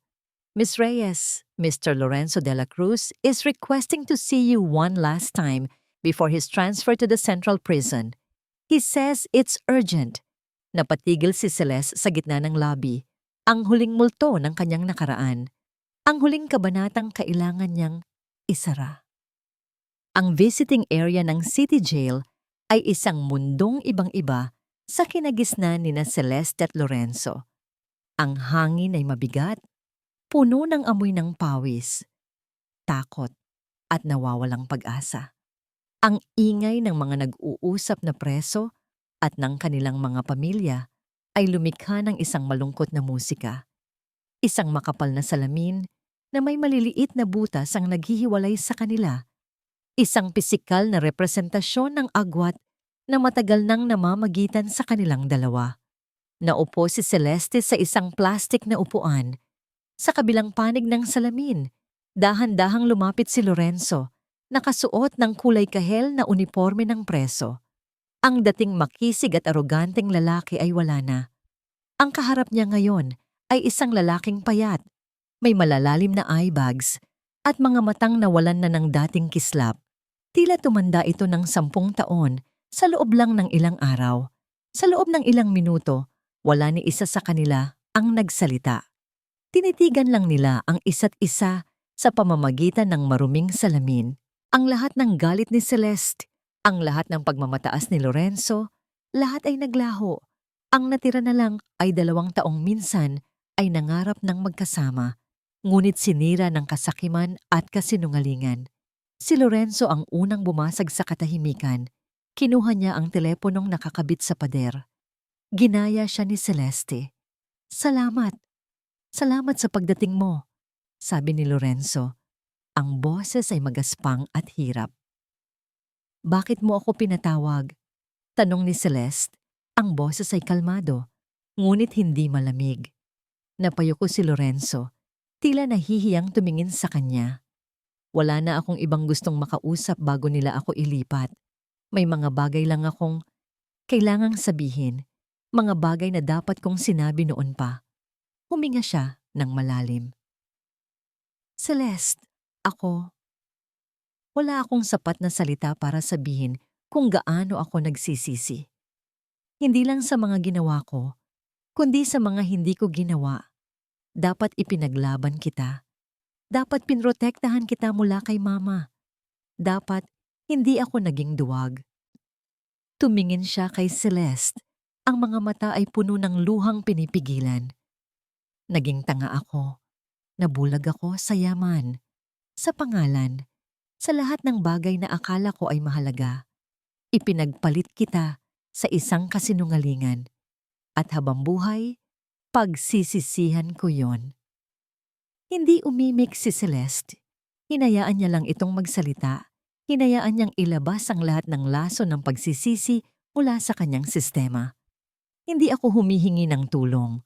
Miss Reyes, Mr. Lorenzo de la Cruz is requesting to see you one last time before his transfer to the Central Prison. He says it's urgent. Napatigil si Celeste sa gitna ng lobby. Ang huling multo ng kanyang nakaraan. Ang huling kabanatang kailangan niyang isara. Ang visiting area ng City Jail ay isang mundong ibang-iba sa kinagisnan ni na Celeste at Lorenzo. Ang hangin ay mabigat, puno ng amoy ng pawis, takot at nawawalang pag-asa. Ang ingay ng mga nag-uusap na preso at ng kanilang mga pamilya ay lumikha ng isang malungkot na musika. Isang makapal na salamin na may maliliit na butas ang naghihiwalay sa kanila. Isang pisikal na representasyon ng agwat na matagal nang namamagitan sa kanilang dalawa. Naupo si Celeste sa isang plastik na upuan. Sa kabilang panig ng salamin, dahan-dahang lumapit si Lorenzo, nakasuot ng kulay kahel na uniforme ng preso. Ang dating makisig at aroganteng lalaki ay wala na. Ang kaharap niya ngayon ay isang lalaking payat, may malalalim na eye bags at mga matang nawalan na ng dating kislap. Tila tumanda ito ng 10 taon sa loob lang ng ilang araw. Sa loob ng ilang minuto, wala ni isa sa kanila ang nagsalita. Tinitigan lang nila ang isa't isa sa pamamagitan ng maruming salamin. Ang lahat ng galit ni Celeste, ang lahat ng pagmamataas ni Lorenzo, lahat ay naglaho. Ang natira na lang ay 2 taong minsan ay nangarap ng magkasama, ngunit sinira ng kasakiman at kasinungalingan. Si Lorenzo ang unang bumasag sa katahimikan. Kinuha niya ang teleponong nakakabit sa pader. Ginaya siya ni Celeste. Salamat. Salamat sa pagdating mo, sabi ni Lorenzo. Ang boses ay magaspang at hirap. Bakit mo ako pinatawag? Tanong ni Celeste. Ang boses ay kalmado. ngunit hindi malamig. Napayuko si Lorenzo, tila nahihiyang tumingin sa kanya. Wala na akong ibang gustong makausap bago nila ako ilipat. May mga bagay lang akong kailangang sabihin, mga bagay na dapat kong sinabi noon pa. Huminga siya ng malalim. Celeste, wala akong sapat na salita para sabihin kung gaano ako nagsisisi. Hindi lang sa mga ginawa ko, kundi sa mga hindi ko ginawa. Dapat ipinaglaban kita. Dapat pinrotektahan kita mula kay mama. Dapat hindi ako naging duwag. Tumingin siya kay Celeste. Ang mga mata ay puno ng luhang pinipigilan. Naging tanga ako. Nabulag ako sa yaman, sa pangalan, sa lahat ng bagay na akala ko ay mahalaga. Ipinagpalit kita sa isang kasinungalingan. At habang buhay, pagsisisihan ko yon. Hindi umimik si Celeste. Hinayaan niya lang itong magsalita. Hinayaan niyang ilabas ang lahat ng laso ng pagsisisi mula sa kanyang sistema. Hindi ako humihingi ng tulong.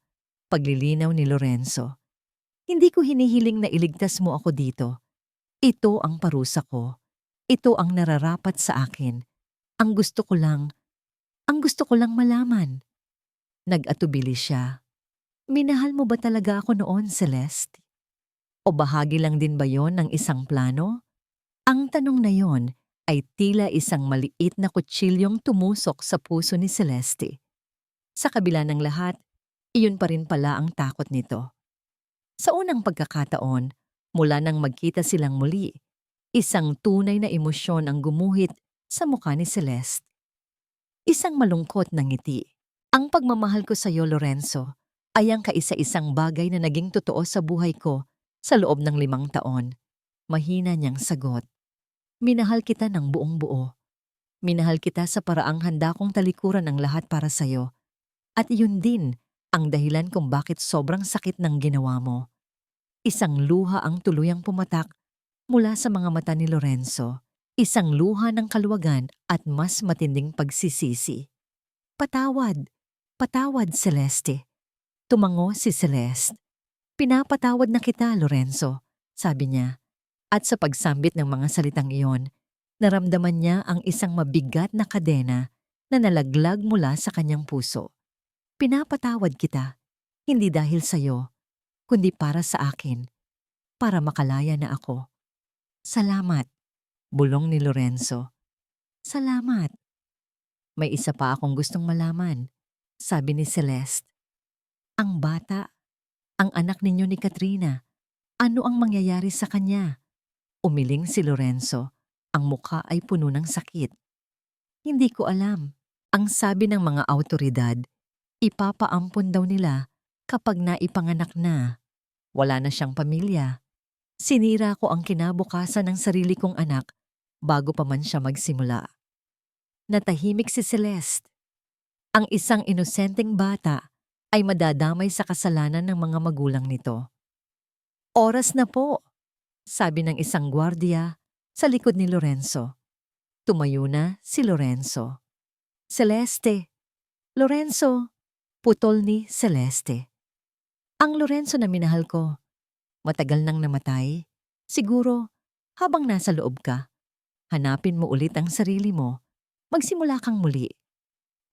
Paglilinaw ni Lorenzo. Hindi ko hinihiling na iligtas mo ako dito. Ito ang parusa ko. Ito ang nararapat sa akin. Ang gusto ko lang malaman. Nag-atubili siya. Minahal mo ba talaga ako noon, Celeste? O bahagi lang din ba yon ng isang plano? Ang tanong na yon ay tila isang maliit na kutsilyong tumusok sa puso ni Celeste. Sa kabila ng lahat, iyon pa rin pala ang takot nito. Sa unang pagkakataon, mula nang magkita silang muli, isang tunay na emosyon ang gumuhit sa mukha ni Celeste. Isang malungkot na ngiti. Ang pagmamahal ko sa iyo, Lorenzo, ay ang kaisa-isang bagay na naging totoo sa buhay ko sa loob ng 5 taon. Mahina niyang sagot. Minahal kita ng buong buo. Minahal kita sa paraang handa kong talikuran ang lahat para sa iyo. At iyon din ang dahilan kung bakit sobrang sakit ng ginawa mo. Isang luha ang tuluyang pumatak mula sa mga mata ni Lorenzo. Isang luha ng kaluwagan at mas matinding pagsisisi. Patawad, Celeste. Tumango si Celeste. Pinapatawad na kita, Lorenzo, sabi niya. At sa pagsambit ng mga salitang iyon, naramdaman niya ang isang mabigat na kadena na nalaglag mula sa kanyang puso. Pinapatawad kita, hindi dahil sa iyo, kundi para sa akin, para makalaya na ako. Salamat, bulong ni Lorenzo. Salamat. May isa pa akong gustong malaman, sabi ni Celeste. Ang bata, ang anak ninyo ni Katrina, ano ang mangyayari sa kanya? Umiling si Lorenzo, ang mukha ay puno ng sakit. Hindi ko alam. Ang sabi ng mga awtoridad, ipapaampon daw nila kapag naipanganak na. Wala na siyang pamilya. Sinira ko ang kinabukasan ng sarili kong anak bago pa man siya magsimula. Natahimik si Celeste. Ang isang inosenteng bata ay madadamay sa kasalanan ng mga magulang nito. Oras na po, sabi ng isang gwardiya sa likod ni Lorenzo. Tumayo na si Lorenzo. Celeste! Lorenzo! Putol ni Celeste. Ang Lorenzo na minahal ko. Matagal nang namatay. Siguro, habang nasa loob ka, hanapin mo ulit ang sarili mo. Magsimula kang muli.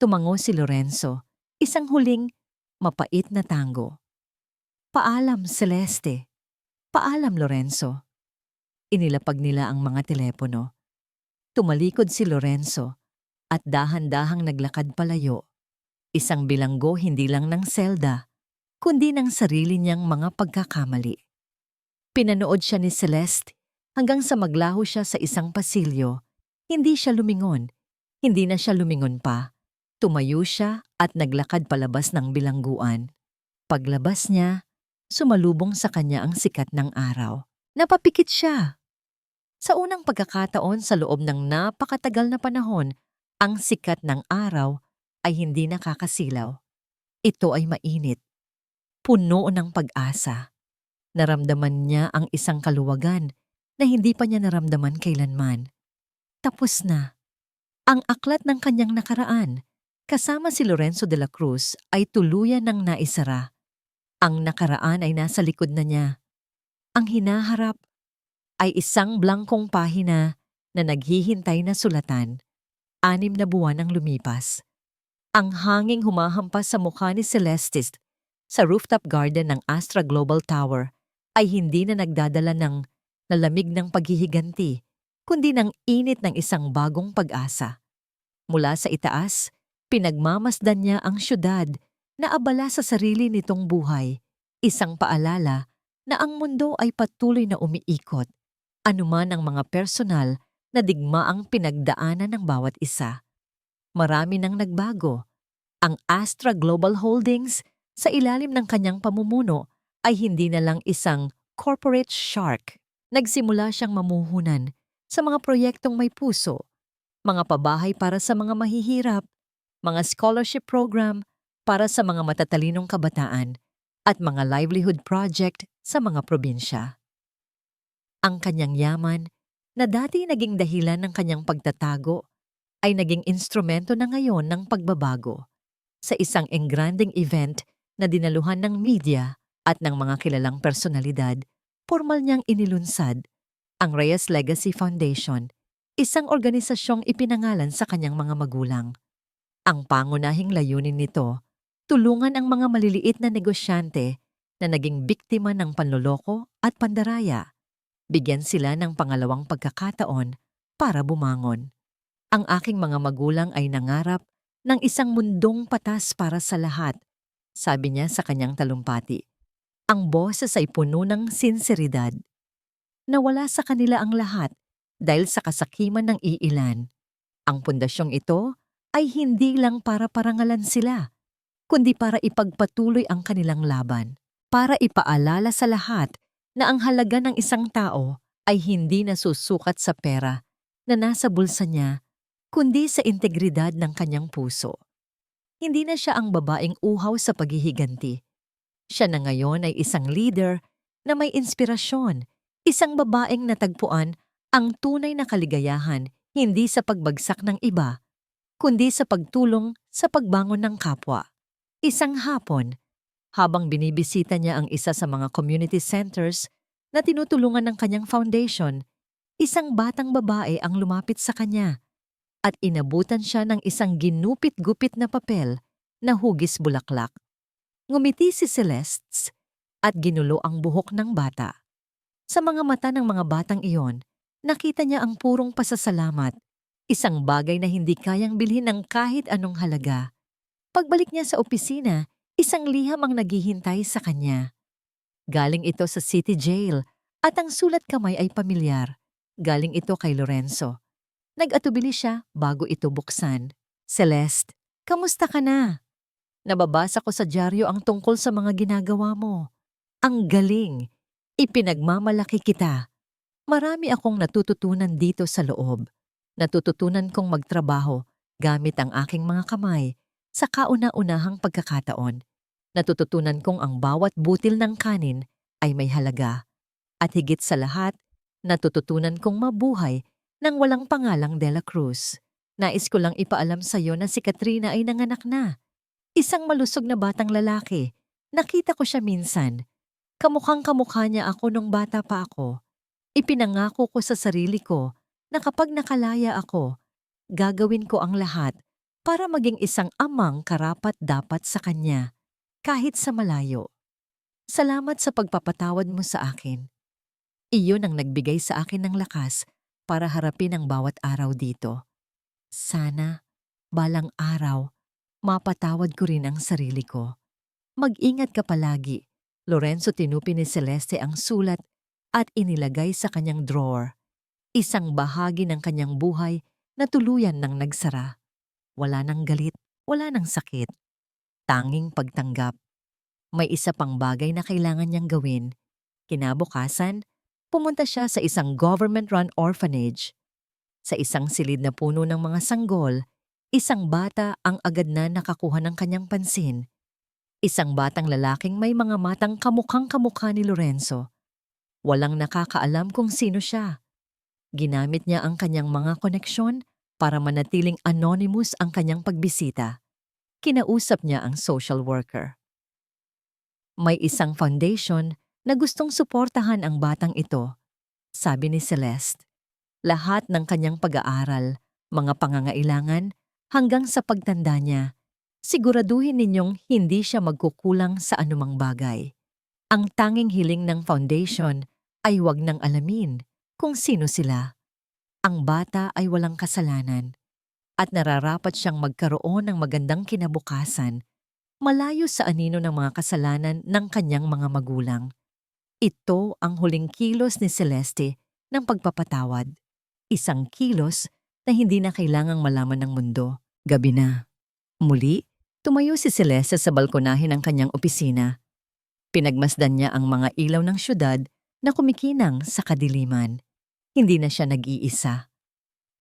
Tumango si Lorenzo, isang huling, mapait na tango. Paalam, Celeste. Paalam, Lorenzo. Inilapag nila ang mga telepono. Tumalikod si Lorenzo at dahan-dahang naglakad palayo. Isang bilanggo hindi lang ng selda, kundi ng sarili niyang mga pagkakamali. Pinanood siya ni Celeste hanggang sa maglaho siya sa isang pasilyo. Hindi siya lumingon. Hindi na siya lumingon pa. Tumayo siya at naglakad palabas ng bilangguan. Paglabas niya, sumalubong sa kanya ang sikat ng araw. Napapikit siya. Sa unang pagkakataon sa loob ng napakatagal na panahon, ang sikat ng araw ay hindi nakakasilaw. Ito ay mainit. Puno ng pag-asa. Naramdaman niya ang isang kaluwagan na hindi pa niya naramdaman kailanman. Tapos na. Ang aklat ng kanyang nakaraan, kasama si Lorenzo de la Cruz ay tuluyan ng naisara. Ang nakaraan ay nasa likod na niya. Ang hinaharap ay isang blankong pahina na naghihintay na sulatan. 6 na buwan ang lumipas. Ang hanging humahampas sa mukha ni Celestis sa rooftop garden ng Astra Global Tower ay hindi na nagdadala ng lalamig ng paghihiganti, kundi ng init ng isang bagong pag-asa. Mula sa itaas, pinagmamasdan niya ang syudad na abala sa sarili nitong buhay, isang paalala na ang mundo ay patuloy na umiikot, anuman ang mga personal na digmaang pinagdaanan ng bawat isa. Marami nang nagbago. Ang Astra Global Holdings sa ilalim ng kanyang pamumuno ay hindi na lang isang corporate shark. Nagsimula siyang mamuhunan sa mga proyektong may puso, mga pabahay para sa mga mahihirap, mga scholarship program para sa mga matatalinong kabataan, at mga livelihood project sa mga probinsya. Ang kanyang yaman, na dati naging dahilan ng kanyang pagtatago, ay naging instrumento na ngayon ng pagbabago. Sa isang engranding event na dinaluhan ng media at ng mga kilalang personalidad, formal niyang inilunsad ang Reyes Legacy Foundation, isang organisasyong ipinangalan sa kanyang mga magulang. Ang pangunahing layunin nito, tulungan ang mga maliliit na negosyante na naging biktima ng panloloko at pandaraya. Bigyan sila ng pangalawang pagkakataon para bumangon. Ang aking mga magulang ay nangarap ng isang mundong patas para sa lahat, sabi niya sa kanyang talumpati. Ang boses ay puno ng sinseridad. Nawala sa kanila ang lahat dahil sa kasakiman ng iilan. Ang pundasyong ito ay hindi lang para parangalan sila, kundi para ipagpatuloy ang kanilang laban, para ipaalala sa lahat na ang halaga ng isang tao ay hindi nasusukat sa pera na nasa bulsa niya, kundi sa integridad ng kanyang puso. Hindi na siya ang babaeng uhaw sa paghihiganti. Siya na ngayon ay isang leader na may inspirasyon, isang babaeng natagpuan ang tunay na kaligayahan hindi sa pagbagsak ng iba, kundi sa pagtulong sa pagbangon ng kapwa. Isang hapon, habang binibisita niya ang isa sa mga community centers na tinutulungan ng kanyang foundation, isang batang babae ang lumapit sa kanya at inabutan siya ng isang ginupit-gupit na papel na hugis bulaklak. Ngumiti si Celeste at ginulo ang buhok ng bata. Sa mga mata ng mga batang iyon, nakita niya ang purong pasasalamat, isang bagay na hindi kayang bilhin ng kahit anong halaga. Pagbalik niya sa opisina, isang liham ang naghihintay sa kanya. Galing ito sa City Jail at ang sulat kamay ay pamilyar. Galing ito kay Lorenzo. Nag-atubili siya bago ito buksan. Celeste, kamusta ka na? Nababasa ko sa dyaryo ang tungkol sa mga ginagawa mo. Ang galing! Ipinagmamalaki kita. Marami akong natututunan dito sa loob. Natututunan kong magtrabaho gamit ang aking mga kamay sa kauna-unahang pagkakataon. Natututunan kong ang bawat butil ng kanin ay may halaga. At higit sa lahat, natututunan kong mabuhay nang walang pangalang De La Cruz. Nais ko lang ipaalam sa iyo na si Katrina ay nanganak na. Isang malusog na batang lalaki. Nakita ko siya minsan. Kamukhang-kamukha niya ako nung bata pa ako. Ipinangako ko sa sarili ko na kapag nakalaya ako, gagawin ko ang lahat para maging isang amang karapat-dapat sa kanya, kahit sa malayo. Salamat sa pagpapatawad mo sa akin. Iyon ang nagbigay sa akin ng lakas para harapin ang bawat araw dito. Sana, balang araw, mapatawad ko rin ang sarili ko. Mag-ingat ka palagi. Lorenzo tinupi ni Celeste ang sulat at inilagay sa kanyang drawer. Isang bahagi ng kanyang buhay na tuluyan ng nagsara. Wala nang galit, wala nang sakit. Tanging pagtanggap. May isa pang bagay na kailangan niyang gawin. Kinabukasan, pumunta siya sa isang government-run orphanage. Sa isang silid na puno ng mga sanggol, isang bata ang agad na nakakuha ng kanyang pansin. Isang batang lalaking may mga matang kamukhang-kamukha ni Lorenzo. Walang nakakaalam kung sino siya. Ginamit niya ang kanyang mga koneksyon para manatiling anonymous ang kanyang pagbisita. Kinausap niya ang social worker. May isang foundation na gustong suportahan ang batang ito, sabi ni Celeste. Lahat ng kanyang pag-aaral, mga pangangailangan, hanggang sa pagtanda niya, siguraduhin ninyong hindi siya magkukulang sa anumang bagay. Ang tanging hiling ng foundation ay wag nang alamin kung sino sila. Ang bata ay walang kasalanan at nararapat siyang magkaroon ng magandang kinabukasan malayo sa anino ng mga kasalanan ng kanyang mga magulang. Ito ang huling kilos ni Celeste ng pagpapatawad. Isang kilos na hindi na kailangang malaman ng mundo. Gabi na. Muli, tumayo si Celeste sa balkonahe ng kanyang opisina. Pinagmasdan niya ang mga ilaw ng syudad na kumikinang sa kadiliman. Hindi na siya nag-iisa.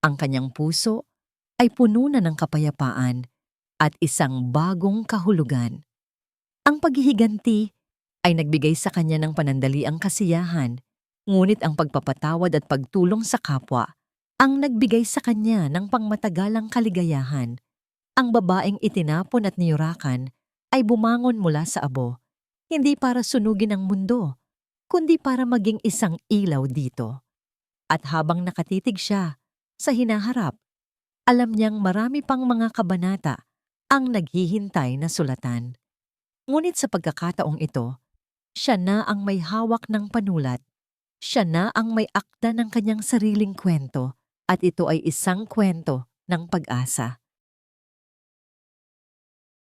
Ang kanyang puso ay puno na ng kapayapaan at isang bagong kahulugan. Ang paghihiganti ay nagbigay sa kanya ng panandaliang kasiyahan, ngunit ang pagpapatawad at pagtulong sa kapwa ang nagbigay sa kanya ng pangmatagalang kaligayahan. Ang babaeng itinapon at niyurakan ay bumangon mula sa abo, hindi para sunugin ang mundo, kundi para maging isang ilaw dito. At habang nakatitig siya sa hinaharap, alam niyang marami pang mga kabanata ang naghihintay na sulatan. Ngunit sa pagkakataong ito, siya na ang may hawak ng panulat. Siya na ang may akda ng kanyang sariling kwento at ito ay isang kwento ng pag-asa.